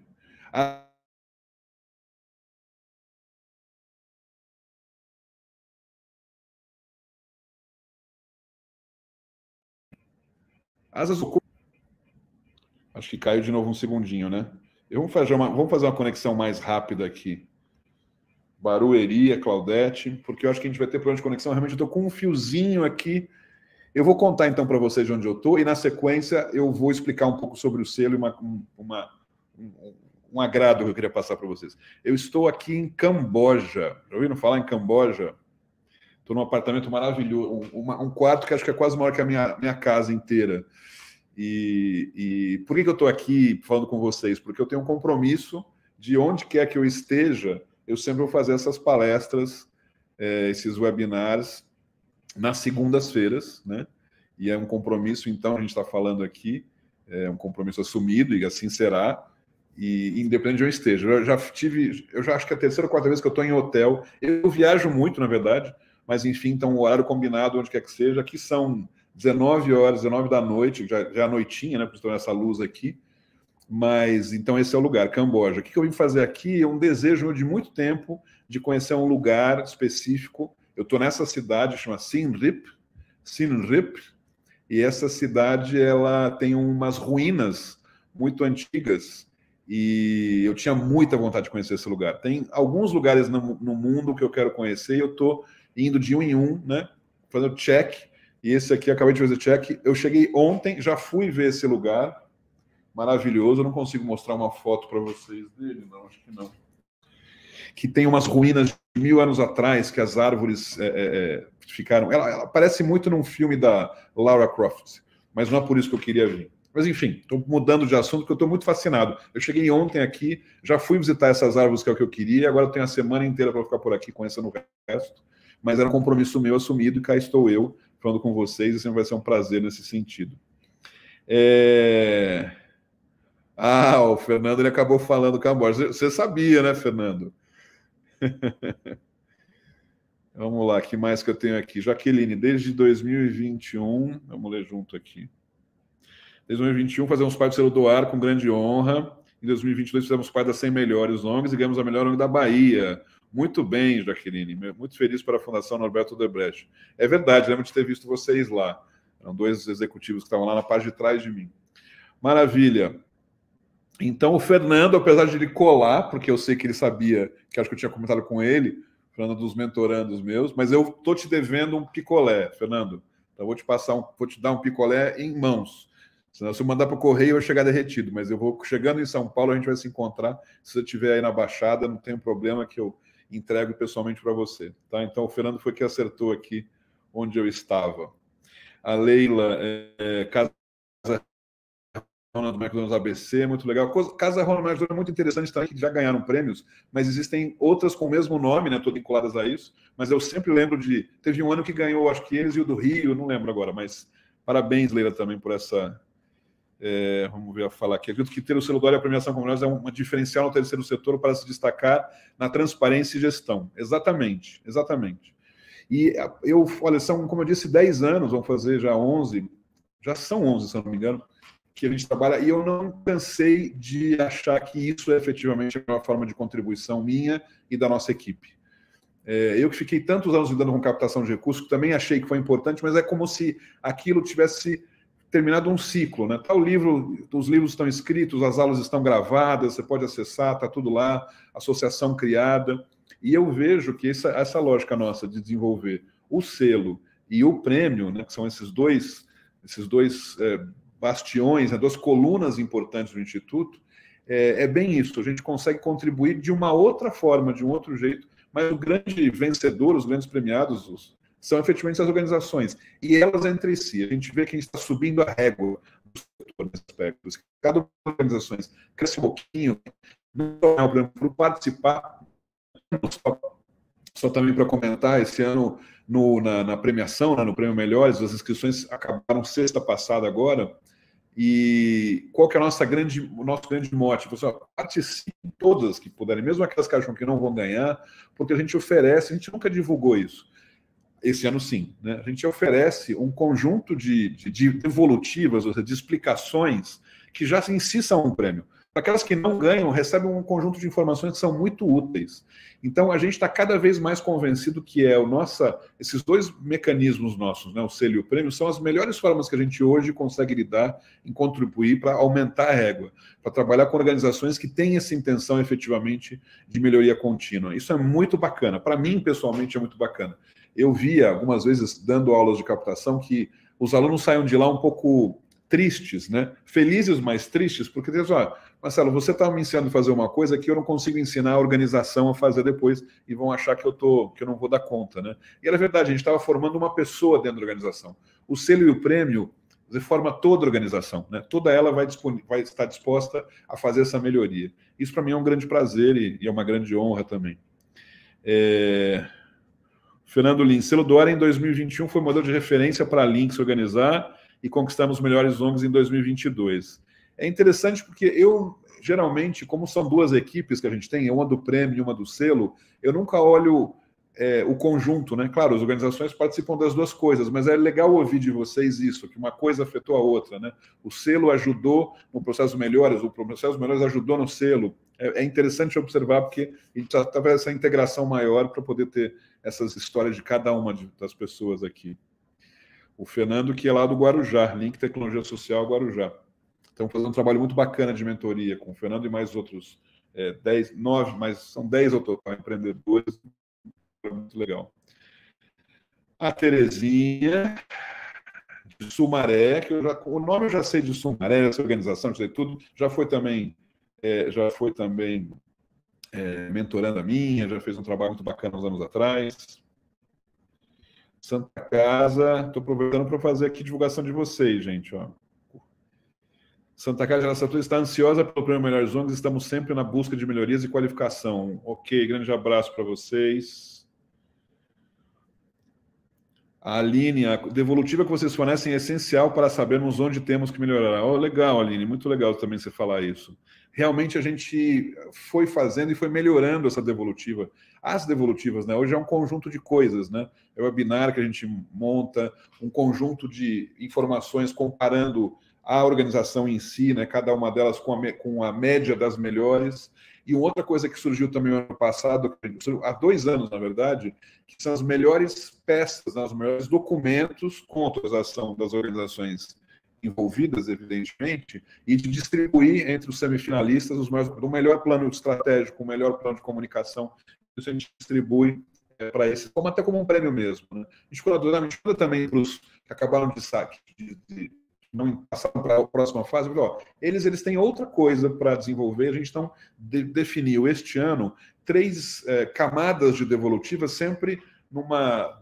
Asas do... Acho que caiu de novo um segundinho, né? Vamos fazer uma conexão mais rápida aqui. Barueri, Claudete, porque eu acho que a gente vai ter problema de conexão. Realmente, eu estou com um fiozinho aqui. Eu vou contar, então, para vocês de onde eu estou, e, na sequência, eu vou explicar um pouco sobre o selo e um agrado que eu queria passar para vocês. Eu estou aqui em Camboja. Já ouviram falar em Camboja? Estou num apartamento maravilhoso, um quarto que acho que é quase maior que a minha casa inteira. E por que eu estou aqui falando com vocês? Porque eu tenho um compromisso de onde quer que eu esteja, eu sempre vou fazer essas palestras, esses webinars, nas segundas-feiras, né? E é um compromisso, então, a gente está falando aqui, é um compromisso assumido, e assim será, e independente de onde eu esteja. Eu já acho que é a terceira ou quarta vez que eu estou em hotel. Eu viajo muito, na verdade, mas enfim, então o horário combinado, onde quer que seja. Aqui são 19 horas, 19 da noite, já é a noitinha, né? Por estar nessa luz aqui. Mas então esse é o lugar, Camboja. O que eu vim fazer aqui é um desejo meu de muito tempo de conhecer um lugar específico. Eu estou nessa cidade, chama Siem Reap, e essa cidade ela tem umas ruínas muito antigas e eu tinha muita vontade de conhecer esse lugar. Tem alguns lugares no mundo que eu quero conhecer e eu estou indo de um em um, né? Fazendo check. E esse aqui, acabei de fazer check. Eu cheguei ontem, já fui ver esse lugar. Maravilhoso. Eu não consigo mostrar uma foto para vocês dele, não, acho que não. Que tem umas ruínas de 1000 anos atrás, que as árvores ficaram... Ela parece muito num filme da Lara Croft, mas não é por isso que eu queria vir. Mas, enfim, estou mudando de assunto, porque eu estou muito fascinado. Eu cheguei ontem aqui, já fui visitar essas árvores, que é o que eu queria, agora eu tenho a semana inteira para ficar por aqui conhecendo o resto, mas era um compromisso meu assumido, e cá estou eu, falando com vocês, e sempre vai ser um prazer nesse sentido. O Fernando ele acabou falando Camboja. Você sabia, né, Fernando? Vamos lá, o que mais que eu tenho aqui? Jaqueline, desde 2021, vamos ler junto aqui. Desde 2021, fazemos parte do selo do ar com grande honra. Em 2022, fizemos parte das 100 melhores ONGs e ganhamos a melhor ONG da Bahia. Muito bem, Jaqueline. Muito feliz para a Fundação Norberto Odebrecht. É verdade, lembro de ter visto vocês lá. Eram 2 executivos que estavam lá na parte de trás de mim. Maravilha. Então, o Fernando, apesar de ele colar, porque eu sei que ele sabia, que acho que eu tinha comentado com ele, Fernando, dos mentorandos meus, mas eu estou te devendo um picolé, Fernando. Então, vou te dar um picolé em mãos. Senão, se eu mandar para o correio, eu vou chegar derretido. Mas eu vou chegando em São Paulo, a gente vai se encontrar. Se você estiver aí na Baixada, não tem problema que eu entrego pessoalmente para você. Tá? Então, o Fernando foi que acertou aqui onde eu estava. A Leila, Casa Ronald McDonald's ABC, muito legal. Casa Ronald McDonald é muito interessante também, que já ganharam prêmios, mas existem outras com o mesmo nome, né, todas vinculadas a isso, mas eu sempre lembro de... Teve um ano que ganhou, acho que eles e o do Rio, não lembro agora, mas parabéns, Leila, também por essa... vamos ver a falar aqui. Acredito que ter o selo do ar e a premiação como nós é um diferencial no terceiro setor para se destacar na transparência e gestão. Exatamente, exatamente. E olha, são, como eu disse, 10 anos, vão fazer já 11, já são 11, se eu não me engano, que a gente trabalha, e eu não cansei de achar que isso é efetivamente uma forma de contribuição minha e da nossa equipe. Eu que fiquei tantos anos lidando com captação de recursos, que também achei que foi importante, mas é como se aquilo tivesse terminado um ciclo, né? Tá, os livros estão escritos, as aulas estão gravadas, você pode acessar, está tudo lá, associação criada, e eu vejo que essa lógica nossa de desenvolver o selo e o prêmio, né, que são esses dois bastiões, né, 2 colunas importantes do Instituto, é bem isso. A gente consegue contribuir de uma outra forma, de um outro jeito, mas o grande vencedor, os grandes premiados, são efetivamente as organizações. E elas entre si. A gente vê que a gente está subindo a régua do setor nesse aspecto. Cada organização cresce um pouquinho, por participar, só também para comentar, esse ano na premiação, né, no Prêmio Melhores, as inscrições acabaram sexta passada agora. E qual que é o nosso grande mote? Você participe todas que puderem, mesmo aquelas que acham que não vão ganhar, porque a gente oferece, a gente nunca divulgou isso. Esse ano sim, né? A gente oferece um conjunto de devolutivas, ou seja, de explicações que já em si são um prêmio. Aquelas que não ganham recebem um conjunto de informações que são muito úteis. Então, a gente está cada vez mais convencido que esses 2 mecanismos nossos, né, o selo e o prêmio, são as melhores formas que a gente hoje consegue lidar em contribuir para aumentar a régua, para trabalhar com organizações que têm essa intenção efetivamente de melhoria contínua. Isso é muito bacana. Para mim, pessoalmente, é muito bacana. Eu via, algumas vezes, dando aulas de captação, que os alunos saiam de lá um pouco tristes, né? Felizes, mas tristes, porque dizem, Marcelo, você está me ensinando a fazer uma coisa que eu não consigo ensinar a organização a fazer depois e vão achar que eu não vou dar conta, né? E era verdade, a gente estava formando uma pessoa dentro da organização. O selo e o prêmio forma toda a organização, né? Toda ela vai estar disposta a fazer essa melhoria. Isso para mim é um grande prazer e é uma grande honra também. Fernando Lins, selo Dora em 2021 foi modelo de referência para a Link se organizar e conquistamos melhores ONGs em 2022. É interessante porque eu, geralmente, como são duas equipes que a gente tem, uma do prêmio e uma do selo, eu nunca olho o conjunto, né? Claro, as organizações participam das duas coisas, mas é legal ouvir de vocês isso, que uma coisa afetou a outra, né? O selo ajudou no processo melhores, o processo melhores ajudou no selo. É interessante observar porque a gente está vendo essa integração maior para poder ter essas histórias de cada uma das pessoas aqui. O Fernando, que é lá do Guarujá, Link Tecnologia Social Guarujá. Estão fazendo um trabalho muito bacana de mentoria com o Fernando e mais outros 9, mas são 10 empreendedores. Muito legal. A Terezinha, de Sumaré, que o nome eu já sei de Sumaré, essa organização, sei tudo, já foi também mentorando a minha, já fez um trabalho muito bacana uns anos atrás. Santa Casa, estou aproveitando para fazer aqui divulgação de vocês, gente. Ó. Santa Casa de Araçatuba está ansiosa pelo Prêmio Melhores ONGs, estamos sempre na busca de melhorias e qualificação. Ok, grande abraço para vocês. A Aline, a devolutiva que vocês fornecem é essencial para sabermos onde temos que melhorar. Oh, legal, Aline, muito legal também você falar isso. Realmente a gente foi fazendo e foi melhorando essa devolutiva. As devolutivas, né? Hoje é um conjunto de coisas, né? É o webinar que a gente monta, um conjunto de informações comparando a organização em si, né? Cada uma delas com a média das melhores. E outra coisa que surgiu também no ano passado, há 2 anos, na verdade, que são as melhores peças, né, os melhores documentos com autorização das organizações envolvidas, evidentemente, e de distribuir entre os semifinalistas o melhor plano estratégico, o melhor plano de comunicação. Isso a gente distribui para esses, até como um prêmio mesmo. Né? A gente manda também para os que acabaram de não passaram para a próxima fase, porque, ó, eles têm outra coisa para desenvolver. A gente então definiu este ano 3 camadas de devolutivas, sempre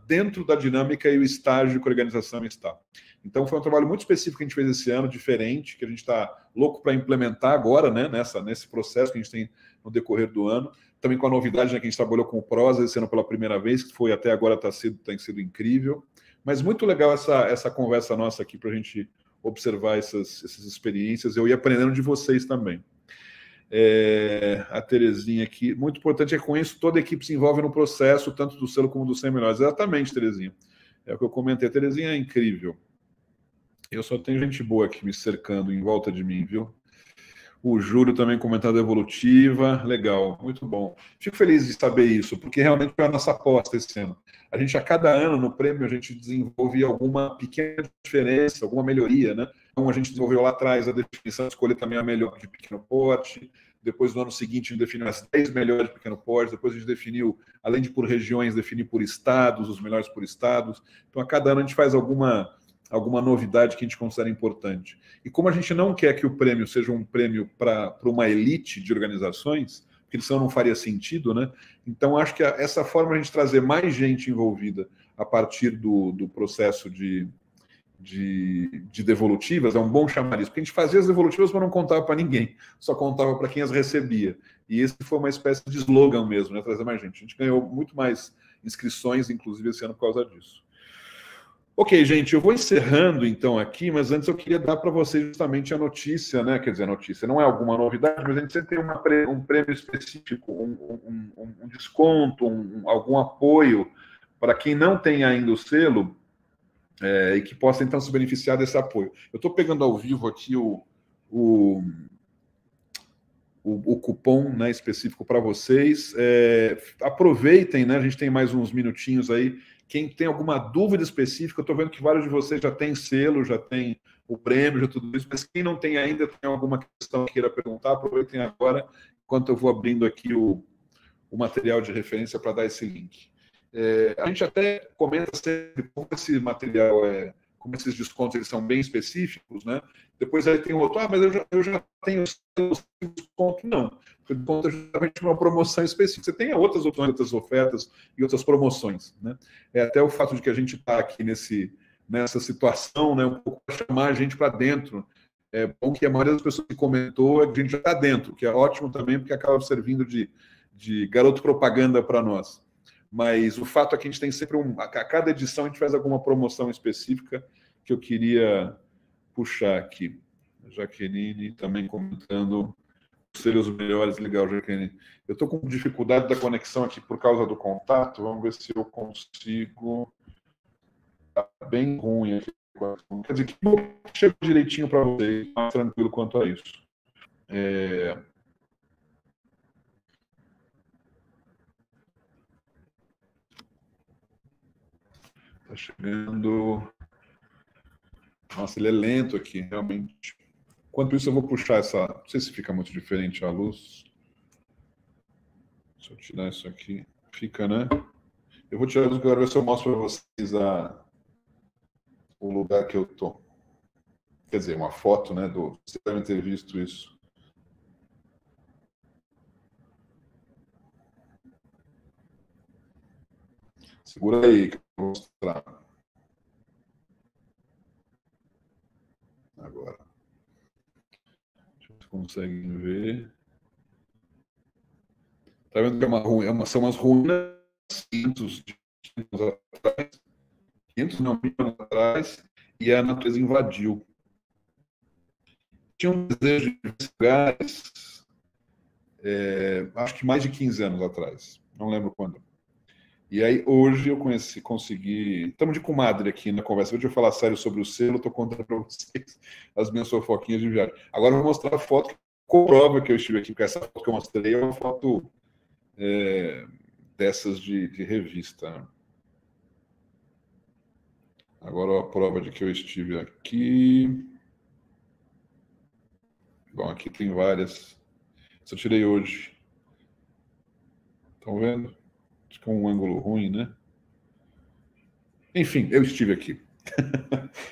dentro da dinâmica e o estágio que a organização está. Então, foi um trabalho muito específico que a gente fez esse ano, diferente, que a gente está louco para implementar agora, né, nesse processo que a gente tem no decorrer do ano. Também com a novidade, né, que a gente trabalhou com o Prosa esse ano pela primeira vez, que foi até agora tem sido incrível. Mas muito legal essa conversa nossa aqui para a gente observar essas experiências. Eu ia aprendendo de vocês também. A Terezinha aqui. Muito importante é que com isso toda a equipe se envolve no processo, tanto do selo como do 100 melhores. Exatamente, Terezinha. É o que eu comentei. A Terezinha é incrível. Eu só tenho gente boa aqui me cercando em volta de mim, viu? O Júlio também comentando evolutiva. Legal, muito bom. Fico feliz de saber isso, porque realmente foi a nossa aposta esse ano. A gente, a cada ano, no prêmio, a gente desenvolve alguma pequena diferença, alguma melhoria, né? Então, a gente desenvolveu lá atrás a definição de escolher também a melhor de pequeno porte. Depois, no ano seguinte, a gente definiu as 10 melhores de pequeno porte. Depois, a gente definiu, além de por regiões, definir por estados, os melhores por estados. Então, a cada ano, a gente faz alguma novidade que a gente considera importante. E como a gente não quer que o prêmio seja um prêmio para uma elite de organizações, porque senão não faria sentido, né? Então, acho que essa forma de a gente trazer mais gente envolvida a partir do processo de devolutivas é um bom chamariz, porque a gente fazia as devolutivas, mas não contava para ninguém, só contava para quem as recebia. E esse foi uma espécie de slogan mesmo, né? Trazer mais gente. A gente ganhou muito mais inscrições, inclusive, esse ano por causa disso. Ok, gente, eu vou encerrando então aqui, mas antes eu queria dar para vocês justamente a notícia, né? Quer dizer, a notícia não é alguma novidade, mas a gente sempre tem um prêmio específico, um desconto, algum apoio para quem não tem ainda o selo e que possa então se beneficiar desse apoio. Eu estou pegando ao vivo aqui o cupom, né, específico para vocês. Aproveitem, né? A gente tem mais uns minutinhos aí. Quem tem alguma dúvida específica, eu estou vendo que vários de vocês já têm selo, já tem o prêmio, já tudo isso, mas quem não tem ainda, tem alguma questão que queira perguntar, aproveitem agora, enquanto eu vou abrindo aqui o material de referência para dar esse link. A gente até comenta sempre como esse material como esses descontos eles são bem específicos, né? Depois aí tem outro, mas eu já tenho desconto. Não, o desconto é justamente uma promoção específica. Você tem outras opções, outras ofertas e outras promoções, né? Até o fato de que a gente está aqui nessa situação, né, um pouco para chamar a gente para dentro. É bom que a maioria das pessoas que comentou, a gente já está dentro, que é ótimo também, porque acaba servindo de garoto propaganda para nós. Mas o fato é que a gente tem sempre a cada edição a gente faz alguma promoção específica que eu queria puxar aqui. Jaqueline também comentando seriam os melhores. Legal, Jaqueline. Eu estou com dificuldade da conexão aqui por causa do contato. Vamos ver se eu consigo. Está bem ruim aqui. Quer dizer, que chega direitinho para vocês, mais tranquilo quanto a isso. Está chegando. Nossa, ele é lento aqui, realmente. Enquanto isso, eu vou puxar essa. Não sei se fica muito diferente a luz. Se eu tirar isso aqui, fica, né? Eu vou tirar a luz, eu quero ver se eu mostro para vocês o lugar que eu tô. Quer dizer, uma foto, né? Vocês devem ter visto isso. Segura aí que eu vou mostrar. Agora. Vocês conseguem ver. Tá vendo que são umas ruínas 500 anos atrás, 500 não, 1000 anos atrás, e a natureza invadiu. Tinha um desejo de lugares, acho que mais de 15 anos atrás, não lembro quando. E aí, hoje eu consegui. Estamos de comadre aqui na conversa. Deixa eu falar sério sobre o selo, estou contando para vocês as minhas fofoquinhas de viagem. Agora eu vou mostrar a foto que comprova que eu estive aqui, porque essa foto que eu mostrei é uma foto dessas de revista. Agora a prova de que eu estive aqui. Bom, aqui tem várias. Essa eu tirei hoje. Estão vendo? Acho que é um ângulo ruim, né? Enfim, eu estive aqui.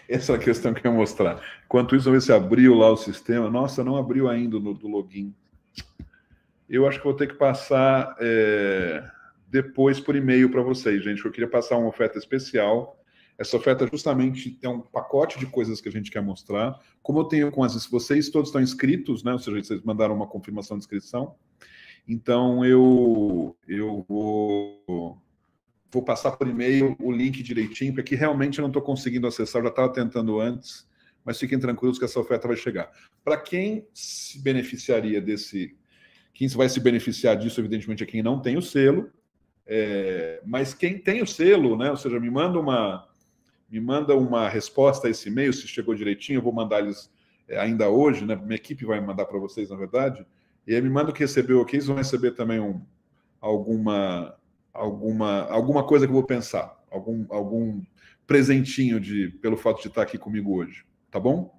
Essa é a questão que eu ia mostrar. Enquanto isso, vamos ver se abriu lá o sistema. Nossa, não abriu ainda do login. Eu acho que vou ter que passar depois por e-mail para vocês, gente. Eu queria passar uma oferta especial. Essa oferta justamente tem um pacote de coisas que a gente quer mostrar. Como eu tenho com vocês todos estão inscritos, né? Ou seja, vocês mandaram uma confirmação de inscrição. Então, eu vou passar por e-mail o link direitinho, porque realmente eu não estou conseguindo acessar, eu já estava tentando antes, mas fiquem tranquilos que essa oferta vai chegar. Para quem se beneficiaria quem vai se beneficiar disso, evidentemente, é quem não tem o selo, mas quem tem o selo, né, ou seja, me manda uma resposta a esse e-mail, se chegou direitinho, eu vou mandar eles ainda hoje, né, minha equipe vai mandar para vocês, na verdade, e aí me manda o que recebeu aqui, eles vão receber também alguma coisa que eu vou pensar, algum presentinho pelo fato de estar aqui comigo hoje, tá bom?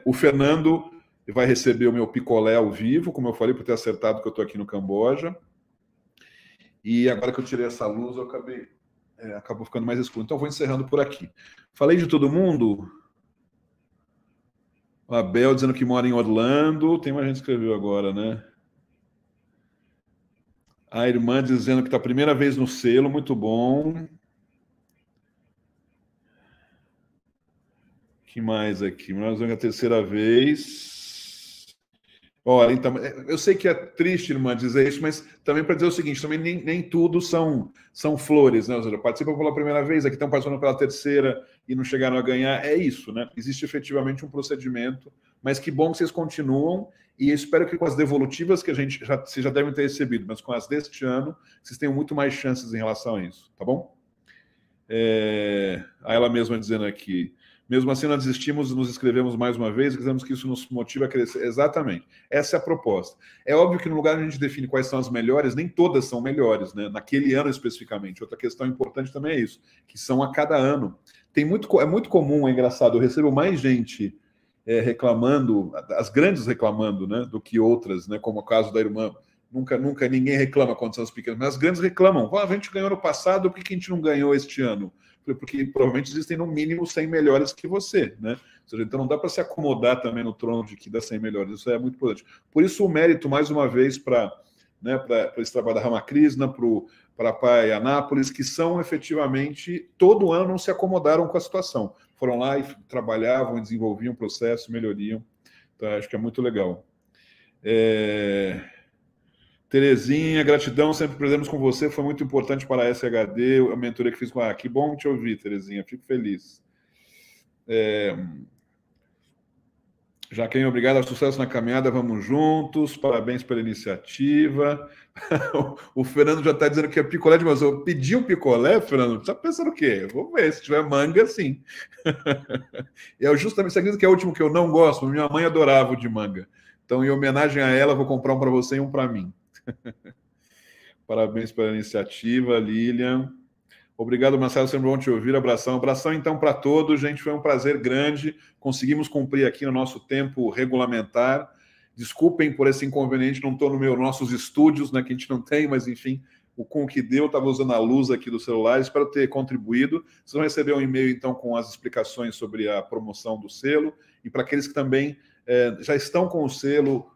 O Fernando vai receber o meu picolé ao vivo, como eu falei, por ter acertado que eu estou aqui no Camboja. E agora que eu tirei essa luz, eu acabou ficando mais escuro. Então, eu vou encerrando por aqui. Falei de todo mundo? O Abel dizendo que mora em Orlando. Tem mais gente que escreveu agora, né? A irmã dizendo que está a primeira vez no selo, muito bom. Que mais aqui? Nós vamos a terceira vez. Olha, então, eu sei que é triste, irmã, dizer isso, mas também para dizer o seguinte, também nem tudo são flores, né? Ou seja, participam pela primeira vez, aqui estão participando pela terceira e não chegaram a ganhar. É isso, né? Existe efetivamente um procedimento, mas que bom que vocês continuam e eu espero que com as devolutivas que vocês já devem ter recebido, mas com as deste ano, vocês tenham muito mais chances em relação a isso, tá bom? A ela mesma dizendo aqui, mesmo assim nós desistimos e nos inscrevemos mais uma vez e queremos que isso nos motive a crescer. Exatamente, essa é a proposta. É óbvio que no lugar onde a gente define quais são as melhores, nem todas são melhores, né? Naquele ano especificamente. Outra questão importante também é isso, que são a cada ano. É muito comum, é engraçado, eu recebo mais gente reclamando, as grandes reclamando, né, do que outras, né, como o caso da irmã. Nunca ninguém reclama quando são as pequenas, mas as grandes reclamam. A gente ganhou no passado, por que a gente não ganhou este ano? Porque provavelmente existem no mínimo 100 melhores que você, né? Ou seja, então não dá para se acomodar também no trono de que dá 100 melhores, isso é muito importante. Por isso o mérito, mais uma vez, para esse trabalho da Ramakrishna, para a Pai Anápolis, que são efetivamente, todo ano não se acomodaram com a situação. Foram lá e trabalhavam, desenvolviam processo, melhoriam. Então, acho que é muito legal. Terezinha, gratidão, sempre aprendemos com você, foi muito importante para a SHD, a mentoria que fiz com a... Que bom te ouvir, Terezinha, fico feliz. Jaqueline, obrigado, ao sucesso na caminhada, vamos juntos, parabéns pela iniciativa. O Fernando já está dizendo que é picolé de maçã. Eu pedi um picolé, Fernando? Está pensando o quê? Vamos ver, se tiver manga, sim. É justamente, você acredita que é o último que eu não gosto? Minha mãe adorava o de manga. Então, em homenagem a ela, vou comprar um para você e um para mim. Parabéns pela iniciativa, Lilian. Obrigado, Marcelo, sempre bom te ouvir. Abração. Abração, então, para todos. Gente, foi um prazer grande. Conseguimos cumprir aqui no nosso tempo regulamentar. Desculpem por esse inconveniente, não estou nos nossos estúdios, né, que a gente não tem, mas, enfim, com o que deu, estava usando a luz aqui do celular. Espero ter contribuído. Vocês vão receber um e-mail, então, com as explicações sobre a promoção do selo. E para aqueles que também já estão com o selo,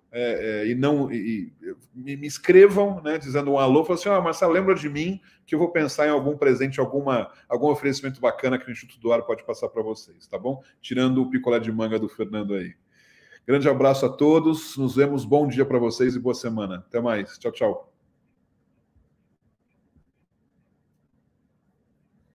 me escrevam, né, dizendo um alô, falando assim, Marcelo, lembra de mim que eu vou pensar em algum presente, algum oferecimento bacana que o Instituto do Ar pode passar para vocês, tá bom? Tirando o picolé de manga do Fernando aí. Grande abraço a todos, nos vemos, bom dia para vocês e boa semana. Até mais, tchau, tchau.